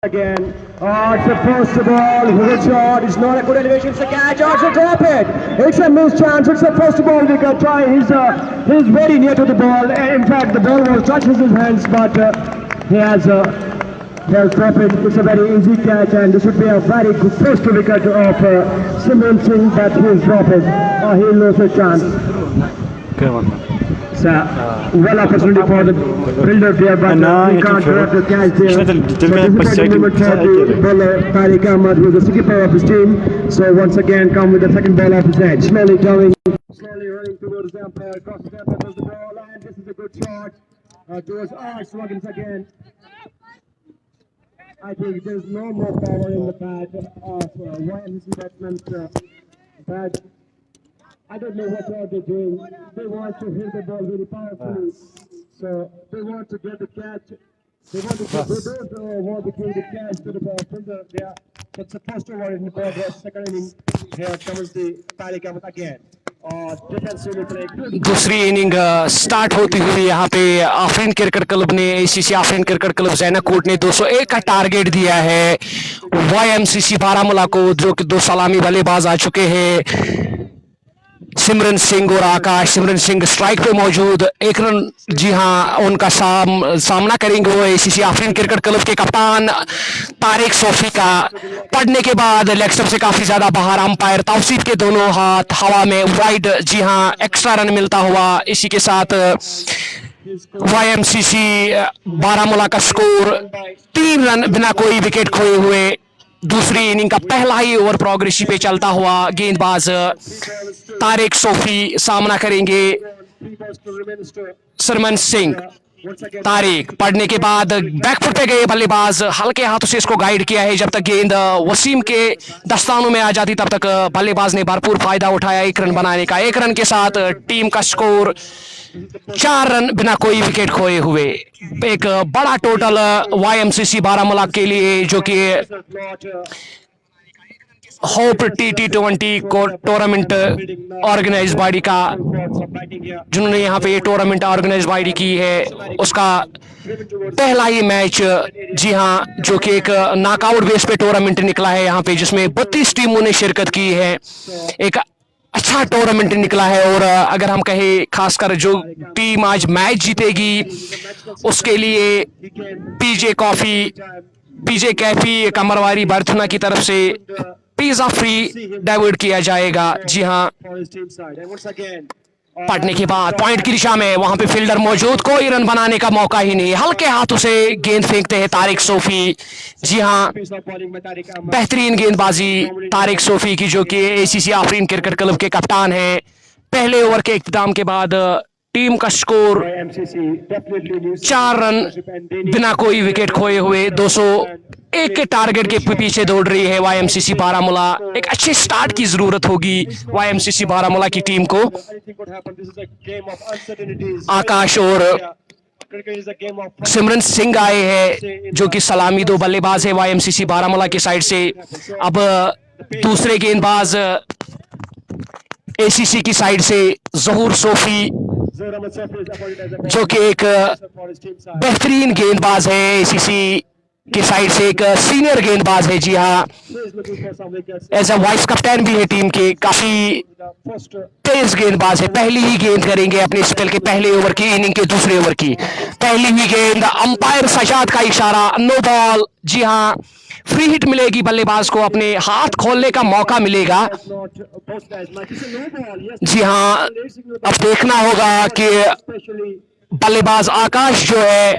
Again, it's a post ball, Richard, it's not a good elevation, it's a catch, to drop it. It's a missed chance, it's a post ball, we can try, he's very near to the ball, in fact the ball was touching his hands, but he has dropped it. It's a very easy catch and this would be a very good first wicket of Simran Singh, but he's dropped it, he lost a chance. So, well opportunity for the builder there, but he can't drop the catch there. So disappointing moment for the bowler Tariq Ahmed, who is the skipper of his team. So once again come with the second ball off his head. Slowly running towards the umpire, crosses the umpire, the ball, and this is a good shot towards Sluggins again. I think there's no more power in the bat of YMC batsman, but I don't know what they're doing. They want to hit the ball very powerfully. So they want to get the catch. They want to they don't want to give the catch to the ball fielder. They are supposed to over in the ball. Second inning, here comes the Tariq Ahmed again. दूसरी inning start होती हुई यहाँ पे Afreen cricket club ने ACC Afreen cricket club Jainakot ने 201 का target दिया है वाईएमसीसी बारामूला को, जो कि 2 सलामी बल्लेबाज आ चुके हैं, सिमरन सिंह और आकाश। सिमरन सिंह स्ट्राइक पे मौजूद, एक रन, जी हाँ, उनका सामना करेंगे वो एसीसी आफरीन क्रिकेट क्लब के कप्तान तारिक सोफी का। पढ़ने के बाद लेग स्टंप से काफी ज्यादा बाहर, अंपायर तौसीफ के दोनों हाथ हवा में, वाइड, जी हाँ, एक्स्ट्रा रन मिलता हुआ। इसी के साथ वाईएमसीसी बारामूला का स्कोर 3 रन बिना कोई विकेट खोए हुए। दूसरी इनिंग का पहला ही ओवर प्रोग्रेसी पे चलता हुआ गेंदबाज तारिक सोफी सामना करेंगे सरमन सिंह। तारिक पढ़ने के बाद बैकफुट पे गए बल्लेबाज, हल्के हाथों से इसको गाइड किया है। जब तक गेंद वसीम के दस्तानों में आ जाती तब तक बल्लेबाज ने भरपूर फायदा उठाया 1 रन बनाने का। 1 रन के साथ टीम का स्कोर 4 रन बिना कोई विकेट खोए हुए। एक बड़ा टोटल वाईएमसीसी बारामूला के लिए, जो कि होप टी20 टूर्नामेंट ऑर्गेनाइज बॉडी का, जिन्होंने यहाँ पे ये टूर्नामेंट ऑर्गेनाइज बॉडी की है, उसका पहला ही मैच, जी हाँ, जो कि एक नॉकआउट बेस पे टूर्नामेंट निकला है यहाँ पे, जिसमें 32 टीमों ने शिरकत की है। एक अच्छा टूर्नामेंट निकला है और अगर हम कहें खासकर जो टीम आज मैच जीतेगी उसके लिए पीजे कैफी कमरवारी बर्थुना की तरफ से पिज्जा फ्री डाइवर्ट किया जाएगा। जी हाँ, पढ़ने के बाद पॉइंट की दिशा में, वहां पे फील्डर मौजूद, कोई रन बनाने का मौका ही नहीं। हल्के हाथों से गेंद फेंकते हैं तारिक सोफी। जी हाँ, बेहतरीन गेंदबाजी तारिक सोफी की, जो कि एसीसी आफरीन क्रिकेट क्लब के कप्तान हैं। पहले ओवर के इख्तिताम के बाद टीम का स्कोर 4 रन बिना कोई विकेट खोए हुए 201 के टारगेट के पीछे दौड़ रही है वाईएमसीसी बारामूला। एक अच्छे स्टार्ट की जरूरत होगी वाईएमसीसी बारामूला की टीम को। आकाश और सिमरन सिंह आए हैं, जो कि सलामी 2 बल्लेबाज है वाईएमसीसी बारामूला की साइड से। अब दूसरे गेंदबाज एसीसी की साइड से जहूर सोफी, जो कि एक बेहतरीन गेंदबाज है एसीसी की साइड से, एक सीनियर गेंदबाज है। जी हाँ, एज अ वाइस कैप्टन भी है टीम के, काफी तेज गेंदबाज है। पहली ही गेंद करेंगे अपने स्पेल के पहले ओवर की, इनिंग के दूसरे ओवर की पहली ही गेंद। अंपायर सजाद का इशारा, नो बॉल। जी हाँ, फ्री हिट मिलेगी, बल्लेबाज को अपने हाथ खोलने का मौका मिलेगा। जी हाँ, अब देखना होगा कि बल्लेबाज आकाश जो है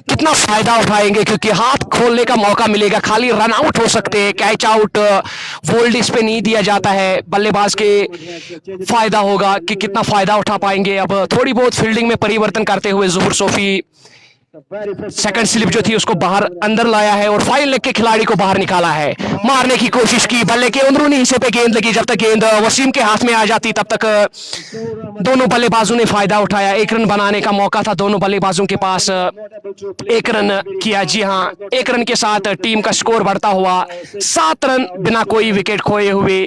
कितना फायदा उठाएंगे, क्योंकि हाथ खोलने का मौका मिलेगा। खाली रन आउट हो सकते हैं, कैच आउट बोल्ड इस पे नहीं दिया जाता है। बल्लेबाज के फायदा होगा कि कितना फायदा उठा पाएंगे। अब थोड़ी बहुत फील्डिंग में परिवर्तन करते हुए ज़ुहूर सोफी सेकंड स्लिप जो थी उसको बाहर अंदर लाया है और फाइन लेग के खिलाड़ी को बाहर निकाला है। मारने की कोशिश की, बल्ले के अंदरूनी हिस्से पे गेंद लगी। जब तक गेंद वसीम के हाथ में आ जाती तब तक दोनों बल्लेबाजों ने फायदा उठाया। 1 रन बनाने का मौका था दोनों बल्लेबाजों के पास, 1 रन किया। जी हाँ, 1 रन के साथ टीम का स्कोर बढ़ता हुआ 7 रन बिना कोई विकेट खोए हुए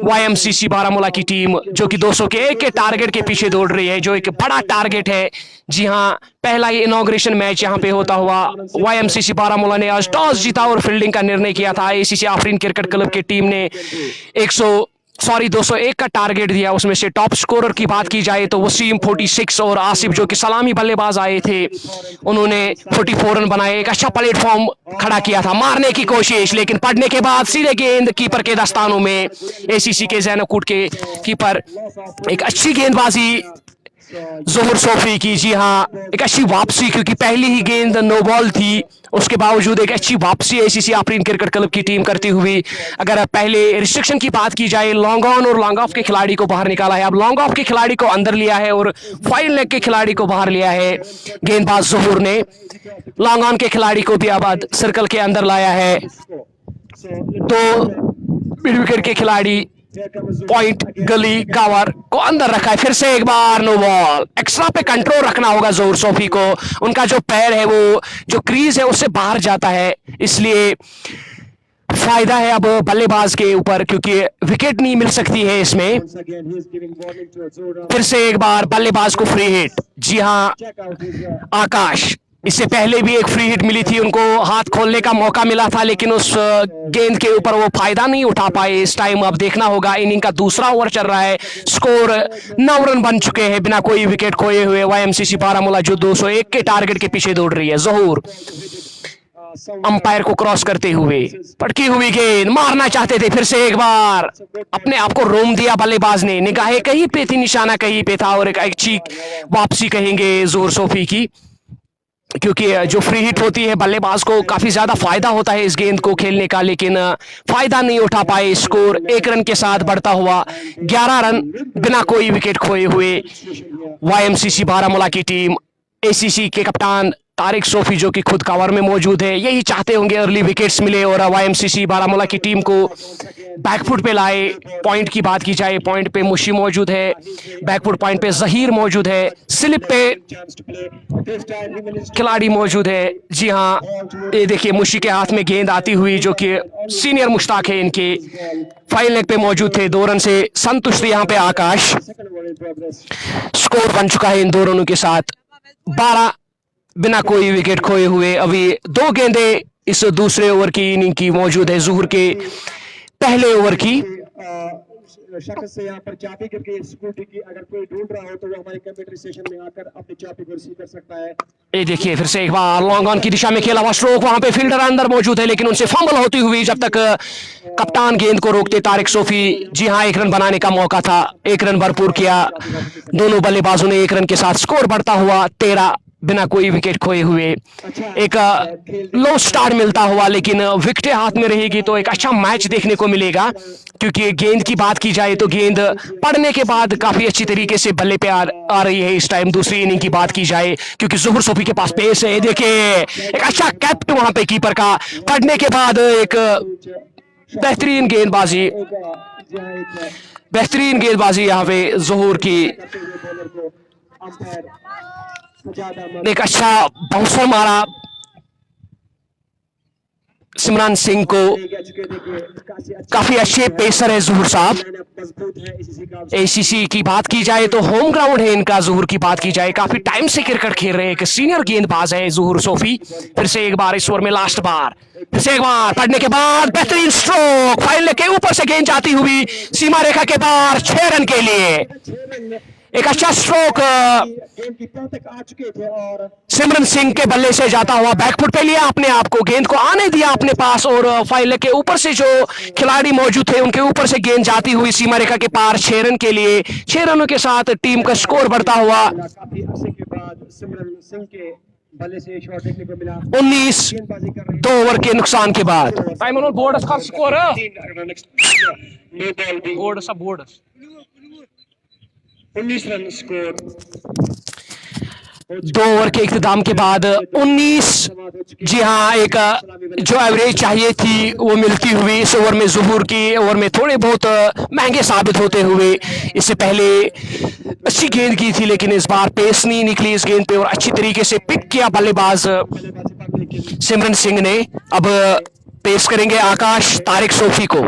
वाईएमसीसी बारामूला की टीम, जो कि 201 के टारगेट के पीछे दौड़ रही है, जो एक बड़ा टारगेट है। जी हाँ, पहला ही इनॉग्रेशन मैच यहाँ पे होता हुआ। YMCC बारामूला ने आज टॉस जीता और फील्डिंग का निर्णय किया था। ACC आफरीन क्रिकेट क्लब की टीम ने 201 का टारगेट दिया। उसमें से टॉप स्कोरर की बात की जाए तो वसीम 46 और आसिफ जो कि सलामी बल्लेबाज आए थे उन्होंने 44 रन बनाए। एक अच्छा प्लेटफॉर्म खड़ा किया था, मारने की कोशिश, लेकिन पड़ने के बाद सीधे गेंद कीपर के दस्तानों में। ACC के ज़ैनकुट के कीपर, एक अच्छी गेंदबाजी जोहर सोफी की। जी हाँ, एक अच्छी वापसी, क्योंकि पहली ही गेंद नो बॉल थी, उसके बावजूद एक अच्छी वापसी ACC आफरीन क्रिकेट क्लब की टीम करती हुई। अगर पहले रिस्ट्रिक्शन की बात की जाए, लॉन्ग ऑन और लॉन्ग ऑफ के खिलाड़ी को बाहर निकाला है। अब लॉन्ग ऑफ के खिलाड़ी को अंदर लिया है और फाइन लेग के खिलाड़ी को बाहर लिया है गेंदबाज जोहर ने। लॉन्ग ऑन के खिलाड़ी को भी अब सर्कल के अंदर लाया है। तो मिड विकेट के खिलाड़ी पॉइंट गली कावर को अंदर रखा है। फिर से एक बार नो बॉल। एक्स्ट्रा पे कंट्रोल रखना होगा जोहर सोफी को। उनका जो पैर है वो जो क्रीज है उससे बाहर जाता है, इसलिए फायदा है अब बल्लेबाज के ऊपर, क्योंकि विकेट नहीं मिल सकती है इसमें। फिर से एक बार बल्लेबाज को फ्री हिट। जी हाँ, आकाश, इससे पहले भी एक फ्री हिट मिली थी, उनको हाथ खोलने का मौका मिला था, लेकिन उस गेंद के ऊपर वो फायदा नहीं उठा पाए। इस टाइम अब देखना होगा, इनिंग का दूसरा ओवर चल रहा है, स्कोर 9 रन बन चुके हैं बिना कोई विकेट खोए हुए। YMCC बारामूला जो 201 के टारगेट के पीछे दौड़ रही है। जोहर अंपायर को क्रॉस करते हुए, पटकी हुई गेंद मारना चाहते थे। फिर से एक बार अपने आप को रोम दिया बल्लेबाज ने। निगाहें कहीं पे थी, निशाना कहीं पे था, और एक अच्छी वापसी कहेंगे जोहर सोफी की, क्योंकि जो फ्री हिट होती है बल्लेबाज को काफी ज्यादा फायदा होता है इस गेंद को खेलने का, लेकिन फायदा नहीं उठा पाए। स्कोर 1 रन के साथ बढ़ता हुआ 11 रन बिना कोई विकेट खोए हुए। YMCC बारामूला की टीम, ACC के कप्तान तारिक सोफी जो कि खुद कवर में मौजूद है, यही चाहते होंगे अर्ली विकेट्स मिले और YMCC बारामूला की टीम को बैकफुट पे लाए। पॉइंट की बात की जाए, पॉइंट पे मुशी मौजूद है, बैकफुट पॉइंट पे जहीर मौजूद है, स्लिप पे खिलाड़ी मौजूद है। जी हाँ, ये देखिए मुशी के हाथ में गेंद आती हुई, जो कि सीनियर मुश्ताक है इनके, फाइन लेग पे मौजूद थे। 2 रन से संतुष्ट यहाँ पे आकाश। स्कोर बन चुका है इन 2 रनों के साथ 12 बिना कोई विकेट खोए हुए। अभी 2 गेंदें इस दूसरे ओवर की इनिंग की मौजूद है, जोहर के पहले ओवर की। शख्स से यहाँ पर चाबी करके सिक्योरिटी की अगर कोई ढूंढ रहा हो तो वो हमारे कंप्यूटर स्टेशन में आकर अपनी चाबी को रिसीव कर सकता है। ये देखिए फिर से एक बार लॉन्ग ऑन की दिशा में खेला हुआ स्ट्रोक, वहां पे फील्डर अंदर मौजूद है, लेकिन उनसे फंबल होती हुई जब तक कप्तान गेंद को रोकते तारिक सोफी। जी हाँ, 1 रन बनाने का मौका था, 1 रन भरपूर किया दोनों बल्लेबाजों ने। 1 रन के साथ स्कोर बढ़ता हुआ 13 बिना कोई विकेट खोए हुए। एक लो स्टार्ट मिलता हुआ, लेकिन विकेट हाथ में रहेगी तो एक अच्छा मैच देखने को मिलेगा, क्योंकि गेंद की बात की जाए तो गेंद पड़ने के बाद काफी अच्छी तरीके से बल्ले पे आ रही है इस टाइम। दूसरी इनिंग की बात की जाए, क्योंकि जोहर सोफी के पास पेस है। देखिए एक अच्छा कैप्ट वहां पे कीपर का, पड़ने के बाद एक बेहतरीन गेंदबाजी यहाँ पे जोहर की। एक अच्छा बाउंसर मारा सिमरन सिंह को। काफी अच्छे पेसर है जोहर साहब। ACC की बात की जाए तो होम ग्राउंड है इनका। जोहर की बात की जाए, काफी टाइम से क्रिकेट खेल रहे हैं, एक सीनियर गेंदबाज है जोहर सोफी। फिर से एक बार इस ओवर में लास्ट बार, फिर से एक बार पड़ने के बाद बेहतरीन स्ट्रोक, फाइनल के ऊपर से गेंद जाती हुई सीमा रेखा के बाहर 6 रन के लिए। एक अच्छा स्ट्रोक सिमरन सिंह के बल्ले से जाता हुआ, बैकफुट पे लिया अपने आप को, गेंद को आने दिया अपने पास, और फाइल के ऊपर से जो खिलाड़ी मौजूद थे उनके ऊपर से गेंद जाती हुई सीमा रेखा के पार 6 रन के लिए। 6 रनों के साथ टीम का स्कोर बढ़ता हुआ 19 2 ओवर के नुकसान के बाद। बोर्ड का score board 19 run score. 2 over के इख्तिताम के बाद 19। जी हाँ, एक जो एवरेज चाहिए थी वो मिलती हुई इस ओवर में। जोहर की ओवर में थोड़े बहुत महंगे साबित होते हुए, इससे पहले अच्छी गेंद की थी, लेकिन इस बार पेस नहीं निकली इस गेंद पे और अच्छी तरीके से पिक किया बल्लेबाज सिमरन सिंह ने। अब पेश करेंगे आकाश तारिक सोफी को।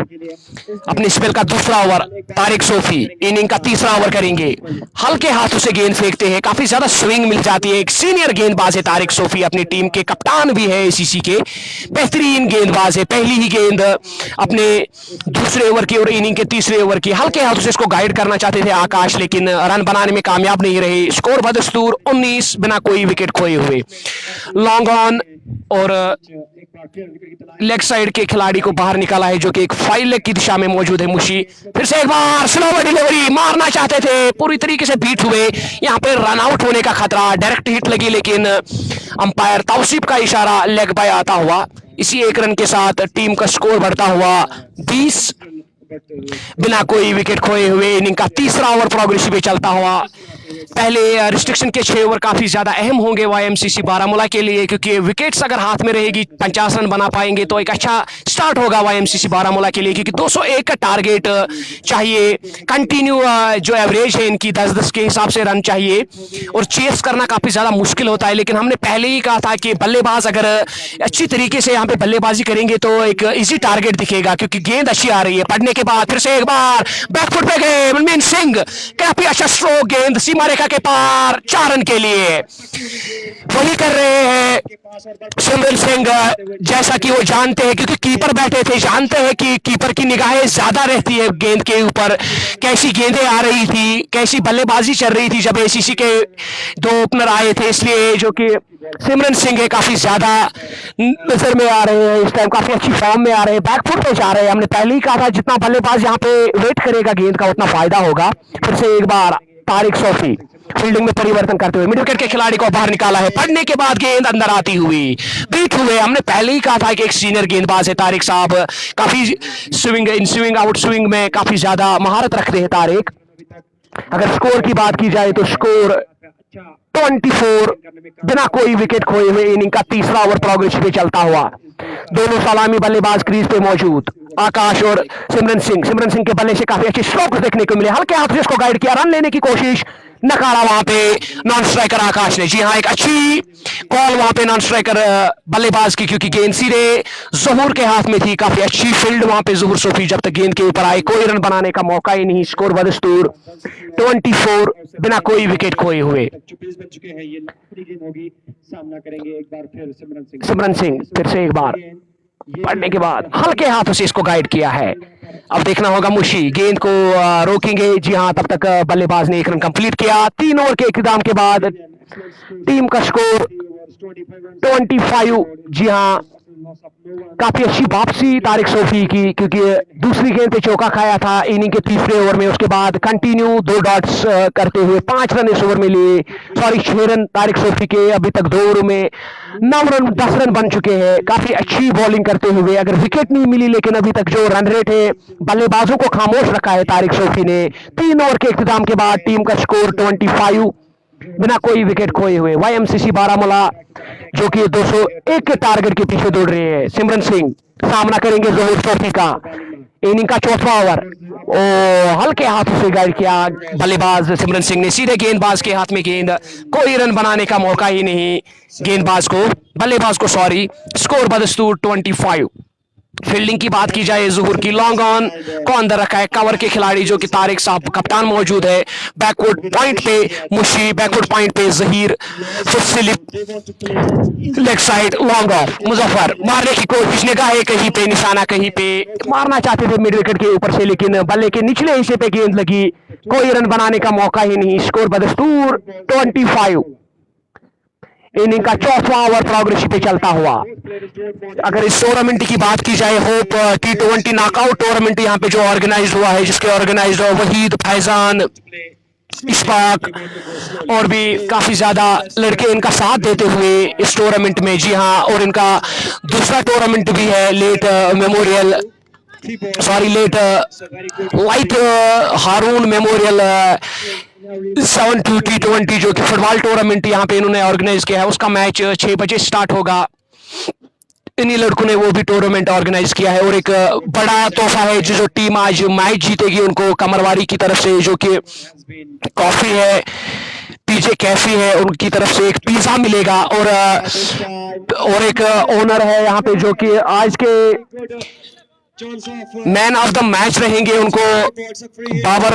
अपने स्पेल का दूसरा ओवर तारिक सोफी इनिंग का तीसरा ओवर करेंगे। हल्के हाथों से गेंद फेंकते हैं, काफी ज्यादा स्विंग मिल जाती है। एक सीनियर गेंदबाज है तारिक सोफी, अपनी टीम के कप्तान भी है एसीसी के, बेहतरीन गेंदबाज है। पहली ही गेंद अपने दूसरे ओवर की और इनिंग के तीसरे ओवर की हल्के हाथों से इसको गाइड करना चाहते थे आकाश, लेकिन रन बनाने में कामयाब नहीं रहे। स्कोर बदस्तूर 19 बिना कोई विकेट खोए हुए। लॉन्ग ऑन और लेग साइड के खिलाड़ी को बाहर निकाला है, जो कि एक फाइल लेग की दिशा में मौजूद है। मुशी फिर से एक बार स्लोवर डिलीवरी मारना चाहते थे, पूरी तरीके से बीट हुए। यहां पे रन आउट होने का खतरा, डायरेक्ट हिट लगी, लेकिन अंपायर तौसीफ का इशारा लेग बाय आता हुआ। इसी एक रन के साथ टीम का स्कोर बढ़ता हुआ 20 बिना कोई विकेट खोए हुए। इनिंग का तीसरा ओवर प्रोग्रेसिव पे चलता हुआ। पहले रिस्ट्रिक्शन के 6 ओवर काफी ज्यादा अहम होंगे वाईएमसीसी बारामूला के लिए, क्योंकि विकेट्स अगर हाथ में रहेगी 50 रन बना पाएंगे तो एक अच्छा स्टार्ट होगा वाईएमसीसी बारामूला के लिए, क्योंकि 201 का टारगेट चाहिए। कंटिन्यू जो एवरेज है इनकी 10-10 के हिसाब से रन चाहिए, और चेस करना काफी ज्यादा मुश्किल होता है। लेकिन हमने पहले ही कहा था कि बल्लेबाज अगर अच्छी तरीके से यहाँ पे बल्लेबाजी करेंगे तो एक इजी टारगेट दिखेगा, क्योंकि गेंद अच्छी आ रही है। पढ़ने के बाद फिर से एक बार बैकफुट पे गए मनमीत सिंह, काफी अच्छा स्ट्रोक, गेंद सीमा रेखा के पार, 4 रन के लिए। वही कर रहे हैं सिमरन सिंह, जैसा कि वो जानते हैं, क्योंकि कीपर बैठे थे, जानते हैं कि कीपर की निगाहें ज्यादा रहती है गेंद के ऊपर। कैसी गेंदें आ रही थी, कैसी बल्लेबाजी चल रही थी जब एसीसी के 2 ओपनर आए थे, इसलिए जो कि सिमरन सिंह है काफी ज्यादा नजर में आ रहे हैं इस टाइम, काफी अच्छी फॉर्म में आ रहे हैं, बैकफुट पे जा रहे हैं। हमने पहले ही कहा था जितना बल्लेबाज यहाँ पे वेट करेगा गेंद का उतना फायदा होगा। फिर से एक बार तारिक सोफी फील्डिंग में परिवर्तन करते हुए मिड विकेट के खिलाड़ी को बाहर निकाला है। पढ़ने के बाद गेंद अंदर आती हुई बीट हुए। हमने पहले ही कहा था कि एक सीनियर गेंदबाज है तारिक साहब, काफी स्विंग आउट स्विंग में काफी ज्यादा महारत रखते हैं तारिक। अगर स्कोर की बात की जाए तो स्कोर 24 बिना कोई विकेट खोए हुए। इनिंग का तीसरा ओवर प्रोग्रेसिव पे चलता हुआ। दोनों सलामी बल्लेबाज क्रीज पे मौजूद, आकाश और सिमरन सिंह के बल्ले से काफी अच्छे स्ट्रोक्स देखने को मिले। हल्के हाथ से इसको गाइड किया, रन लेने की कोशिश, नकारा वहां पे नॉन स्ट्राइकर आकाश ने। जी हाँ, एक अच्छी कॉल वहां पे नॉन स्ट्राइकर बल्लेबाज की, क्योंकि गेंद सीधे ज़हूर के हाथ में थी। काफी अच्छी फील्ड वहां पे ज़हूर सोफी जब तक गेंद के ऊपर आए, कोई रन बनाने का मौका ही नहीं। स्कोर बदस्तूर 24 बिना कोई विकेट खोए हुए। सिमरन सिंह फिर से एक बार पढ़ने के बाद हल्के हाथों से इसको गाइड किया है। अब देखना होगा मुशी गेंद को रोकेंगे। जी हाँ, तब तक बल्लेबाज ने 1 रन कंप्लीट किया। 3 ओवर के इख्तिताम के बाद टीम का स्कोर 25। जी हाँ, काफी अच्छी वापसी तारिक सोफी की, क्योंकि दूसरी गेंद पे चौका खाया था इनिंग के तीसरे ओवर में। उसके बाद कंटिन्यू 2 डॉट्स करते हुए 5 रन इस ओवर में लिए, 6 रन तारिक सोफी के। अभी तक 2 ओवर में 9 रन 10 रन बन चुके हैं। काफी अच्छी बॉलिंग करते हुए, अगर विकेट नहीं मिली लेकिन अभी तक जो रन रेट है बल्लेबाजों को खामोश रखा है तारिक सोफी ने। 3 ओवर के इख्तिताम के बाद टीम का स्कोर 25 बिना कोई विकेट खोए हुए। वाईएमसीसी बारामूला जो कि 201 के टारगेट के पीछे दौड़ रहे हैं। सिमरन सिंह सामना करेंगे ज़हूर सोफी का। इनिंग का 4वां ओवर, हल्के हाथों से गाइड किया बल्लेबाज सिमरन सिंह ने, सीधे गेंदबाज के हाथ में गेंद, कोई रन बनाने का मौका ही नहीं बल्लेबाज को सॉरी। स्कोर बदस्तूर 25। फील्डिंग की बात की जाए ज़हूर की, लॉन्ग ऑन को अंदर रखा है कवर के खिलाड़ी जो कि तारिक साहब कप्तान मौजूद है। बैकवर्ड पॉइंट पे मुशी, बैकवर्ड पॉइंट पे Zaheer, foot slip leg side long off. Muzaffar मारने की कोशिश, निगाह है कहीं पे, निशाना कहीं पे, मारना चाहते थे मिड विकेट के ऊपर से, लेकिन बल्ले के निचले हिस्से पे गेंद लगी, कोई रन बनाने का मौका ही नहीं। स्कोर बदस्तूर 25। इनिंग का 4वां ओवर प्रोग्रेसिव पे चलता हुआ। अगर इस टूर्नामेंट की बात की जाए, होप T20 नॉकआउट टूर्नामेंट यहाँ पे जो ऑर्गेनाइज हुआ है, जिसके ऑर्गेनाइजर वहीद, फैजान, इशफाक और भी काफी ज्यादा लड़के इनका साथ देते हुए इस टूर्नामेंट में। जी हाँ, और इनका दूसरा टूर्नामेंट भी है लेट लाइट हारून मेमोरियल 7 T20 जो कि फुटबॉल टूर्नामेंट यहाँ पे इन्होंने ऑर्गेनाइज किया है। उसका मैच 6 बजे स्टार्ट होगा। इन्हीं लड़कों ने वो भी टूर्नामेंट ऑर्गेनाइज किया है। और एक बड़ा तोहफा है जो टीम आज मैच जीतेगी उनको कमरवारी की तरफ से, जो कि कॉफी है, पीजे कैफे है, उनकी तरफ से एक पिज्जा मिलेगा और एक ओनर है यहाँ पे जो कि आज के मैन ऑफ द मैच रहेंगे। उनको बाबर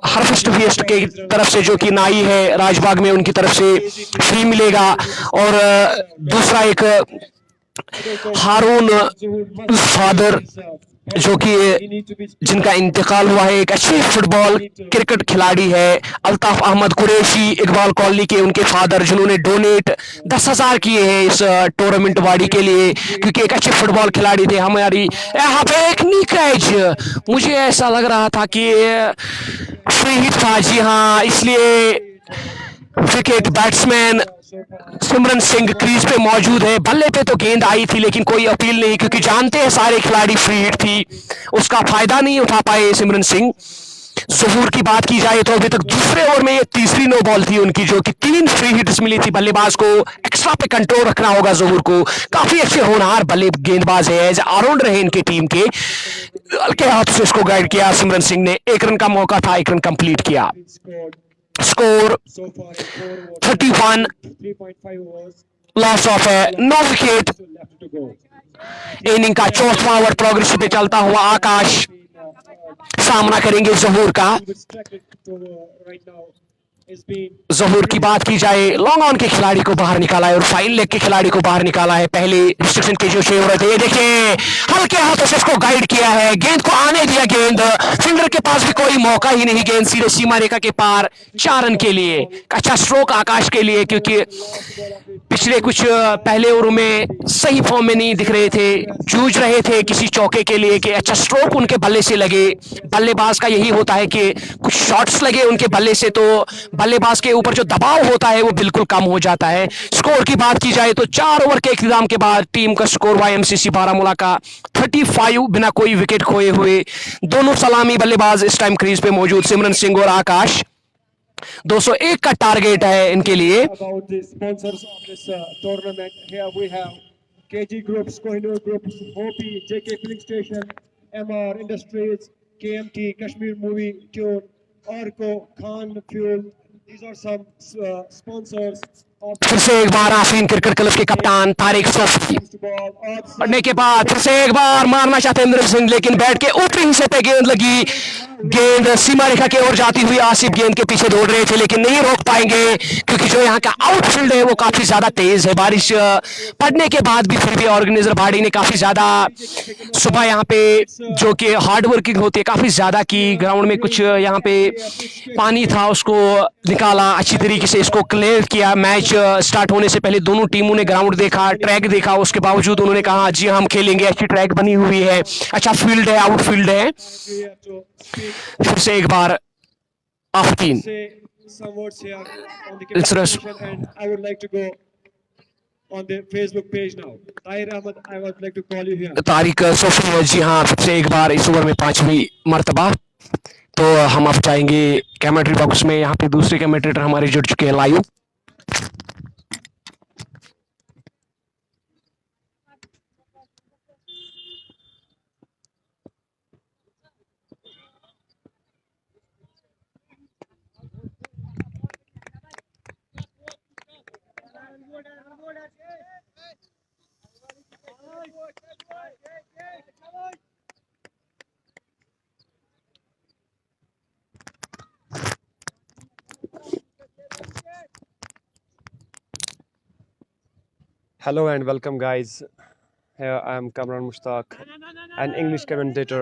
हार्वेस्ट फेस्ट की तरफ से जो कि नाई है राजबाग में, उनकी तरफ से फ्री मिलेगा। और दूसरा एक हारून फादर जो कि जिनका इंतकाल हुआ है, एक अच्छे फुटबॉल क्रिकेट खिलाड़ी है, अल्ताफ अहमद कुरैशी इकबाल कॉलोनी के उनके फादर, जिन्होंने डोनेट 10,000 किए हैं इस टूर्नामेंट वाड़ी के लिए, क्योंकि एक अच्छे फुटबॉल खिलाड़ी थे। हमारी यहाँ पे एक निकैच, मुझे ऐसा लग रहा था कि फ्री हिट था, जी हाँ, इसलिए विकेट बैट्समैन सिमरन सिंह क्रीज पे मौजूद है। बल्ले पे तो गेंद आई थी लेकिन कोई अपील नहीं, क्योंकि जानते हैं सारे खिलाड़ी फ्री हिट थी, उसका फायदा नहीं उठा पाए सिमरन सिंह। ज़हूर की बात की जाए तो अभी तक दूसरे ओवर में ये तीसरी नो बॉल थी उनकी, जो कि 3 फ्री हिट्स मिली थी। बल्लेबाज को एक्स्ट्रा पे कंट्रोल रखना होगा ज़हूर को, काफी अच्छे होनहार बल्ले गेंदबाज है, एज ऑलराउंडर रहे इनके टीम के। हल्के हाथ से इसको गाइड किया सिमरन सिंह ने, 1 रन का मौका था, 1 रन कंप्लीट किया। Score 31, loss of no wicket. Inning का चौथा ओवर प्रोग्रेस पे चलता हुआ आकाश सामना करेंगे ज़हूर का। ज़हूर की बात की जाए, लॉन्ग ऑन के खिलाड़ी को बाहर निकाला है और फाइन लेग के खिलाड़ी को बाहर निकाला है। पहले रिस्ट्रिक्शन के जो शेर थे, ये देखिए हल्के हाथों से इसको गाइड किया है, गेंद को आने दिया, गेंद फिंगर के पास भी कोई मौका ही नहीं, गेंद सीधे सीमा रेखा के पार। 4 रन के लिए अच्छा स्ट्रोक आकाश के लिए, क्योंकि पिछले कुछ पहले ओवर में सही फॉर्म में नहीं दिख रहे थे, जूझ रहे थे किसी चौके के लिए कि अच्छा स्ट्रोक उनके बल्ले से लगे। बल्लेबाज का यही होता है कि कुछ शॉट्स लगे उनके बल्ले से तो बल्लेबाज के ऊपर जो दबाव होता है वो बिल्कुल कम हो जाता है। स्कोर की बात की जाए तो 4 ओवर के इख्तिताम के बाद टीम का स्कोर YMCC बारामूला का 35 बिना कोई विकेट खोए हुए। दोनों सलामी बल्लेबाज इस टाइम क्रीज पे मौजूद, सिमरन सिंह और आकाश। 201 का टारगेट है इनके लिए। KG Groups, Kohinoor Groups, Hopi, JK Filling Station, MR Industries, KMT, Kashmir Movie Tune, Orco, Khan Fuel. These are some sponsors. फिर से एक बार आफरीन क्रिकेट क्लब के कप्तान तारिक सोफी पढ़ने के बाद फिर से एक बार मारना चाहते इंद्र सिंह, लेकिन बैट के ऊपरी हिस्से पे गेंद लगी, गेंद सीमा रेखा की ओर जाती हुई आसिफ गेंद के पीछे दौड़ रहे थे लेकिन नहीं रोक पाएंगे, क्योंकि जो यहाँ का आउटफील्ड है वो काफी ज्यादा तेज है। बारिश पड़ने के बाद भी फिर भी ऑर्गेनाइजर बॉडी ने काफी ज्यादा सुबह यहाँ पे जो कि हार्ड वर्किंग होती है काफी ज्यादा की। ग्राउंड में कुछ यहाँ पे पानी था, उसको निकाला अच्छी तरीके से, इसको क्लियर किया। मैच स्टार्ट होने से पहले दोनों टीमों ने ग्राउंड देखा, ट्रैक देखा, उसके बावजूद उन्होंने कहा जी हम खेलेंगे, अच्छी ट्रैक बनी हुई है, अच्छा फील्ड है, आउटफील्ड है। फिर से एक बार आफतीन तारिक सोफी, जी हाँ, फिर से एक बार इस ओवर में 5वीं मर्तबा। तो हम अब जाएंगे कैमेट्री बॉक्स में, यहाँ पे दूसरे कैमेट्रेटर हमारे जुड़ चुके हैं live. Hello and welcome guys. Here I am Kamran Mushtaq, an English commentator,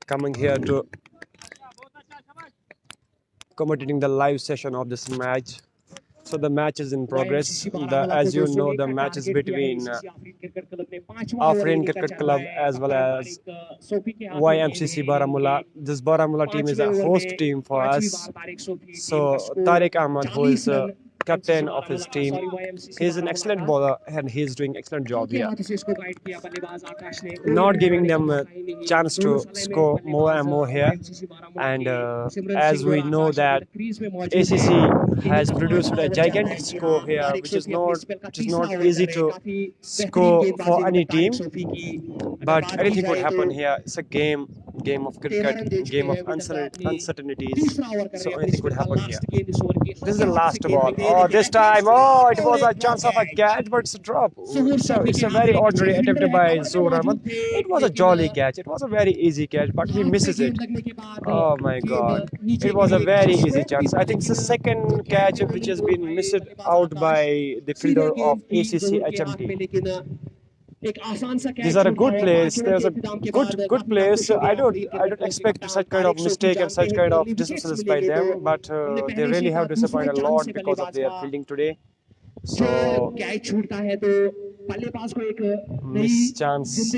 coming here to commentating the live session of this match. So the match is in progress. As you know, the match is between Afrin Cricket Club as well as YMCC Baramulla. This Baramulla team is a host team for us. So Tariq Ahmad, who is captain of his team, he is an excellent bowler and he is doing excellent job here, not giving them a chance to score more and more here. And as we know that ACC has produced a gigantic score here, which is not easy to score for any team, but anything could happen here. It's a game game of cricket, game of uncertainties. So anything could happen here. This is the last ball. Oh, this time, oh, it was a chance of a catch, but it's a drop. It's a very ordinary attempt by Zohar Ahmed. It was a jolly catch. It was a very easy catch, but he misses it. Oh my God! It was a very easy chance. I think it's the second catch which has been missed out by the fielder of ACC HMT. These are a good players. There's a good players. So I don't expect such kind of mistake and such kind of dismissals by them, but they really have disappointed a lot because of their fielding today. So missed chance.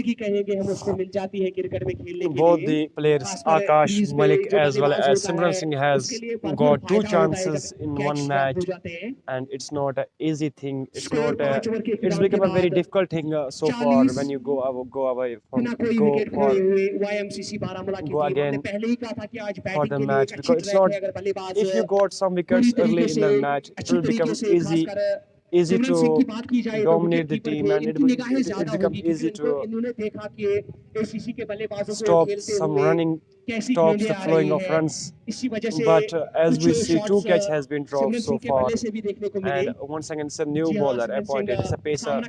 Both the players Akash Malik as well as Simran Singh has got 2 chances in one match, and it's not an easy thing. It's become a very difficult thing so far when you go away from go again for the match, because it's not, if you got some wickets early in the match, it will become easy to dominate the team, and it become easy to stop some running, stops the flowing of runs. But as we see, 2 catches has been dropped so far, and once again it's a new bowler appointed. It's a pacer,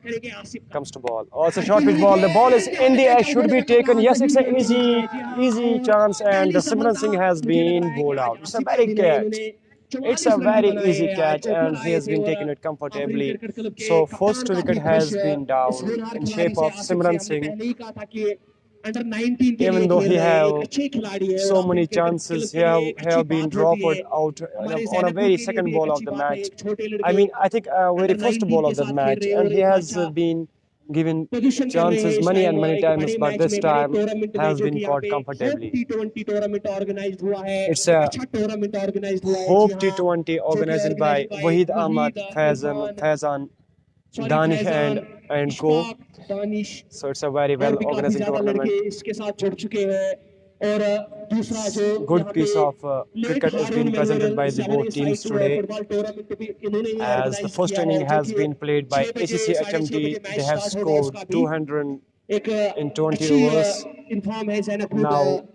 comes to ball. Oh, it's a short pitch ball. The ball is in the air, should be taken. Yes, it's an easy chance, and the Simran Singh has been bowled out. It's a very catch. It's a very easy catch, and he has been taking it comfortably. So first wicket has been down in shape of Simran Singh. Even though he have so many chances, he have been dropped out on a very second ball of the match. I mean, I think very first ball of the match, and he has been given chances many and many times, but this time has been caught comfortably. It's a Hope T20 organized by Wahid Ahmad, Faizan, Danish and co. So it's a very well organized tournament. Good piece of cricket has been presented by the both teams today. As the first inning has been played by ACC HMT, they have scored 200 in 20 overs. Now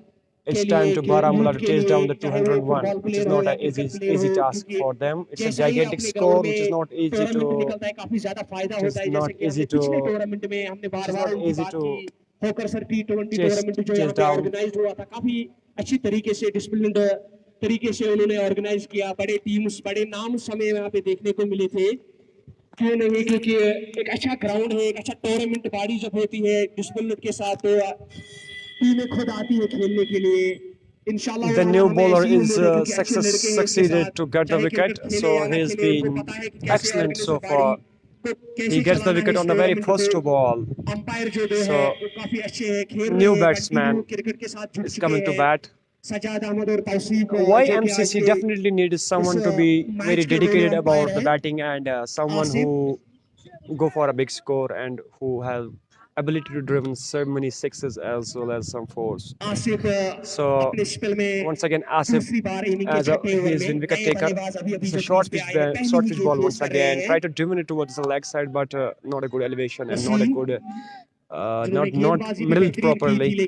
it's time to Baramulla to chase down the 201, which is not an easy task for them. It's a gigantic score, which is not easy to होकर sir T20 tournament जो यहाँ पे organise हुआ था, काफी अच्छी तरीके से डिसिप्लिन्ड तरीके से उन्होंने ऑर्गेनाइज किया. बड़े टीम्स, बड़े नाम हमें यहाँ पे देखने को मिले थे. क्यों नहीं, क्योंकि एक अच्छा ग्राउंड है, एक अच्छा टूर्नामेंट बॉडी जब होती है डिसिप्लिन के साथ, तो टीमें खुद आती है खेलने के लिए. The new bowler is succeeded to get the wicket, so he has been excellent so far. He gets the wicket on the very first ball. So, new batsman is coming to bat. Why MCC definitely needs someone to be very dedicated about the batting, and someone who go for a big score and who have ability to drive so many sixes as well as some fours. So once again Asif, as he has been wicket taker. It's a short pitch ball once again. Try to driven it towards the leg side, but not a good elevation and not a good not middled properly. So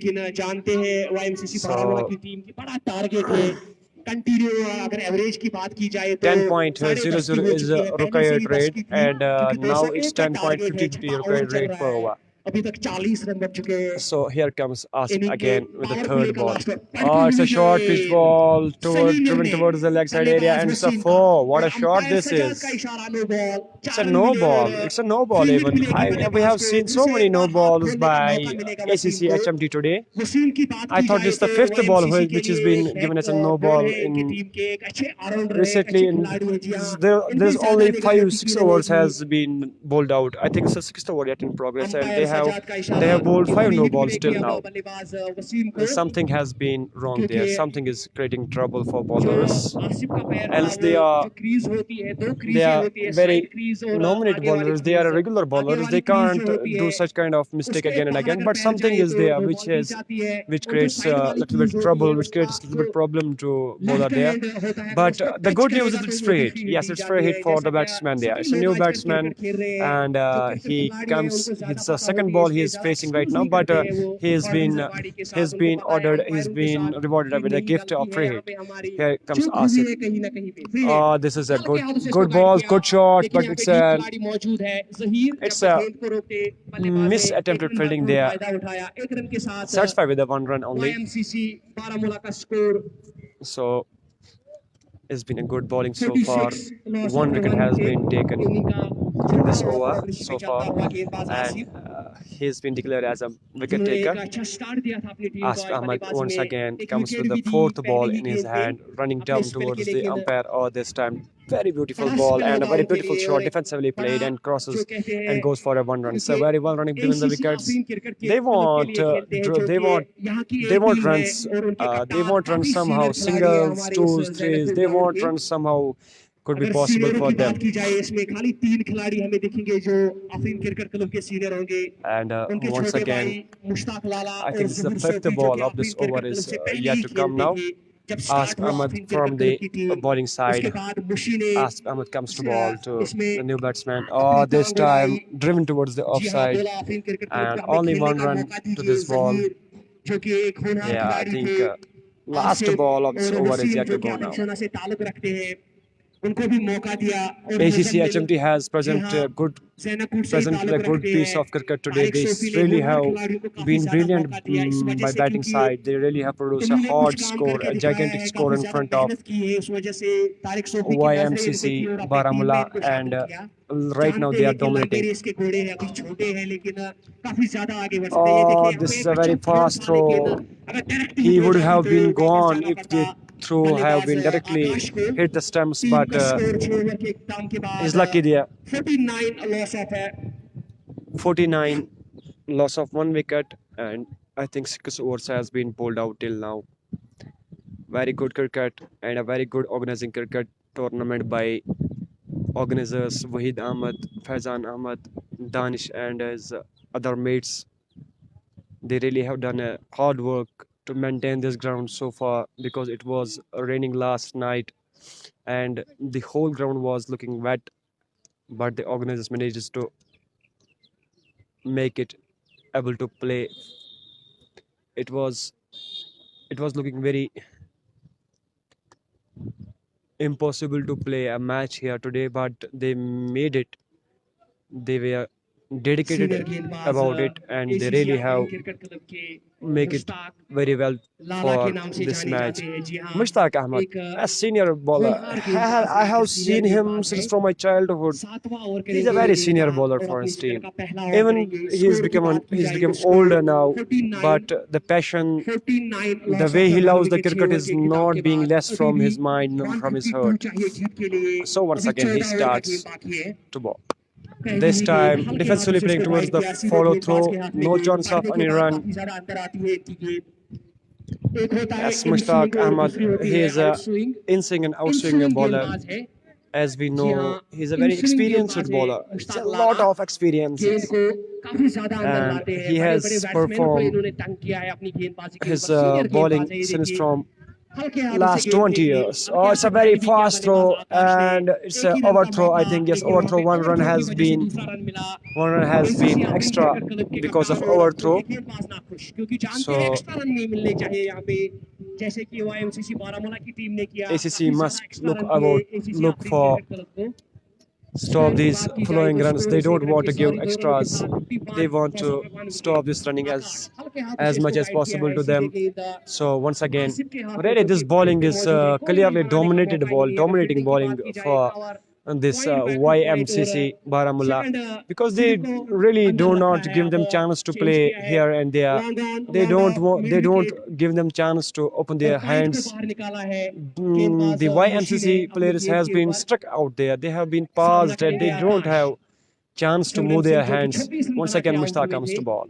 10.00 is required rate, and now it's 10.53 required rate per over. So here comes Asif again with the third ball. Oh, it's a short pitch ball driven towards the leg side area, and it's a 4. What a shot this is. It's a no ball. It's a no ball even. We have seen so many no balls by ACC HMT today. I thought it's the 5th ball which has been given as a no ball recently. There's only 5-6 overs has been bowled out. I think it's the 6th over yet in progress, and they have bowled 5 no balls till now. Something has been wrong there. Something is creating trouble for bowlers. Else they are very nominate bowlers. They are regular bowlers. They can't do such kind of mistake again and again. But something is there which creates a little bit trouble, which creates a little bit problem to bowler there. But the good news is it's free hit. Yes, it's free hit for the batsman there. It's a new batsman, and he comes. It's the second second ball he is facing right now, but he's been ordered, he's been rewarded with a gift of free hit. Here comes Asif. This is a good ball, good shot, but it's a misattempted fielding there. Satisfied with the 1 run only. So it's been a good bowling so far. 1 wicket has been taken in this over so far, and he's been declared as a wicket taker. Asif Ahmed once again comes with the 4th ball in his hand, running down towards the umpire. This time very beautiful ball and a very beautiful shot, defensively played, and crosses and goes for a 1 run. So very well running between the wickets. They want runs. They want runs somehow, singles, twos, threes. They want runs somehow. Could be possible for them. And once again, I think this is the 5th ball of this over is yet to come now. Asif Ahmed from the bowling side. Asif Ahmed comes to ball to the new batsman. This time driven towards the offside, and only 1 run to this ball. Yeah, I think last ball of this over is yet to go now. ACC HMT has presented a good piece of cricket today. They really have been brilliant by batting side. They really have produced a hard score, a gigantic score in front of YMCC Baramulla, and right now they are dominating. This is a very fast throw. He would have been gone if the throw have been directly hit the stumps, but he's lucky there. 49 loss of 1 wicket, and I think 6 overs has been pulled out till now. Very good cricket and a very good organizing cricket tournament by organizers Wahid Ahmed, Faizan Ahmed, Danish, and his other mates. They really have done a hard work to maintain this ground so far, because it was raining last night and the whole ground was looking wet, but the organizers managed to make it able to play. It was looking very impossible to play a match here today, but they made it. They were dedicated about it, and they really have make it very well for this match. Mushtaq Ahmed, a senior bowler, I have seen him since from my childhood. He's a very senior bowler for his team. Even he's become older now, but the passion, the way he loves the cricket is not being less from his mind, from his heart. So once again he starts to bowl. This time defensively playing towards the follow throw, no chance of any run. As Mushtaq Ahmed, he is a in-swing and out-swing bowler. As we know, he's a very experienced bowler. It's a lot of experience, and he has performed his bowling since from last 20 years. It's a very fast throw, and it's an overthrow. I think yes, overthrow. 1 run has been extra because of overthrow. So ACC must look for stop these flowing runs. They don't want to give extras. They want to stop this running as much as possible to them. So once again, really this bowling is clearly dominating bowling for this YMCC Baramulla, because they really do not give them chance to play here and there. They don't give them chance to open their hands. The YMCC players has been stuck out there. They have been paused and they don't have chance to move their hands. Once again Mushtaq comes to ball.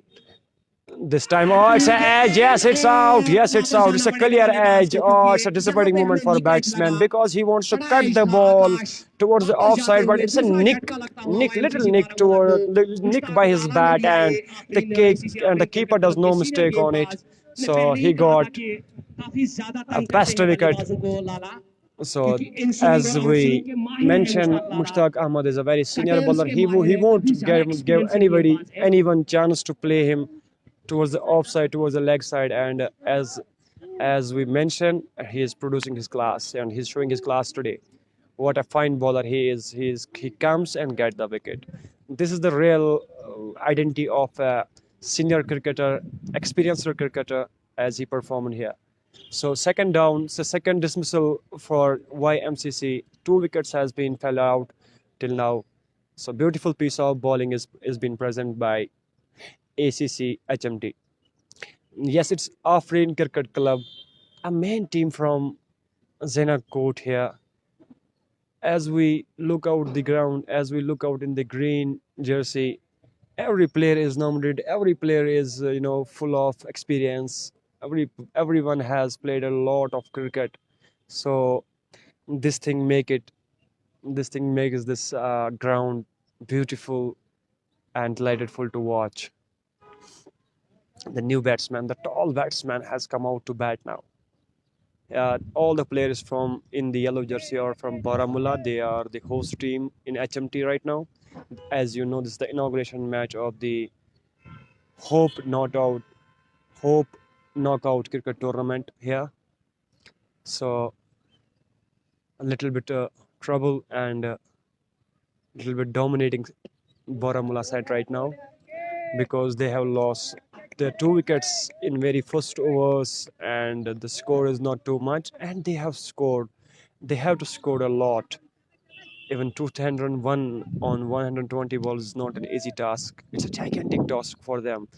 This time, it's an edge. Yes, it's out. It's a clear edge. It's a disappointing moment for a batsman, because he wants to cut the ball towards the offside, but it's a little nick by his bat, and the keeper does no mistake on it. So he got a best wicket. So as we mentioned, Mushtaq Ahmed is a very senior bowler. He won't give anyone chance to play him towards the offside, towards the leg side. And as we mentioned, he is producing his class and he's showing his class today. What a fine bowler he is. He comes and gets the wicket. This is the real identity of a senior cricketer, experienced cricketer, as he performed here. So second down, so second dismissal for YMCC. 2 wickets has been fell out till now. So beautiful piece of bowling is being present by ACC HMT. Yes, it's Afrin Cricket Club, a main team from Zena Court here. As we look out the ground, as we look out in the green jersey, every player is nominated. Every player is full of experience. Everyone has played a lot of cricket, so this thing makes this ground beautiful and delightful to watch. The new batsman, the tall batsman, has come out to bat now. All the players from in the yellow jersey are from Baramulla. They are the host team in HMT right now. As you know, this is the inauguration match of the Hope Knockout cricket tournament here. So a little bit trouble and a little bit dominating Baramulla side right now, because they have lost their 2 wickets in very first overs and the score is not too much, and they have to score a lot. Even 201 on 120 balls is not an easy task. It's a gigantic task for them,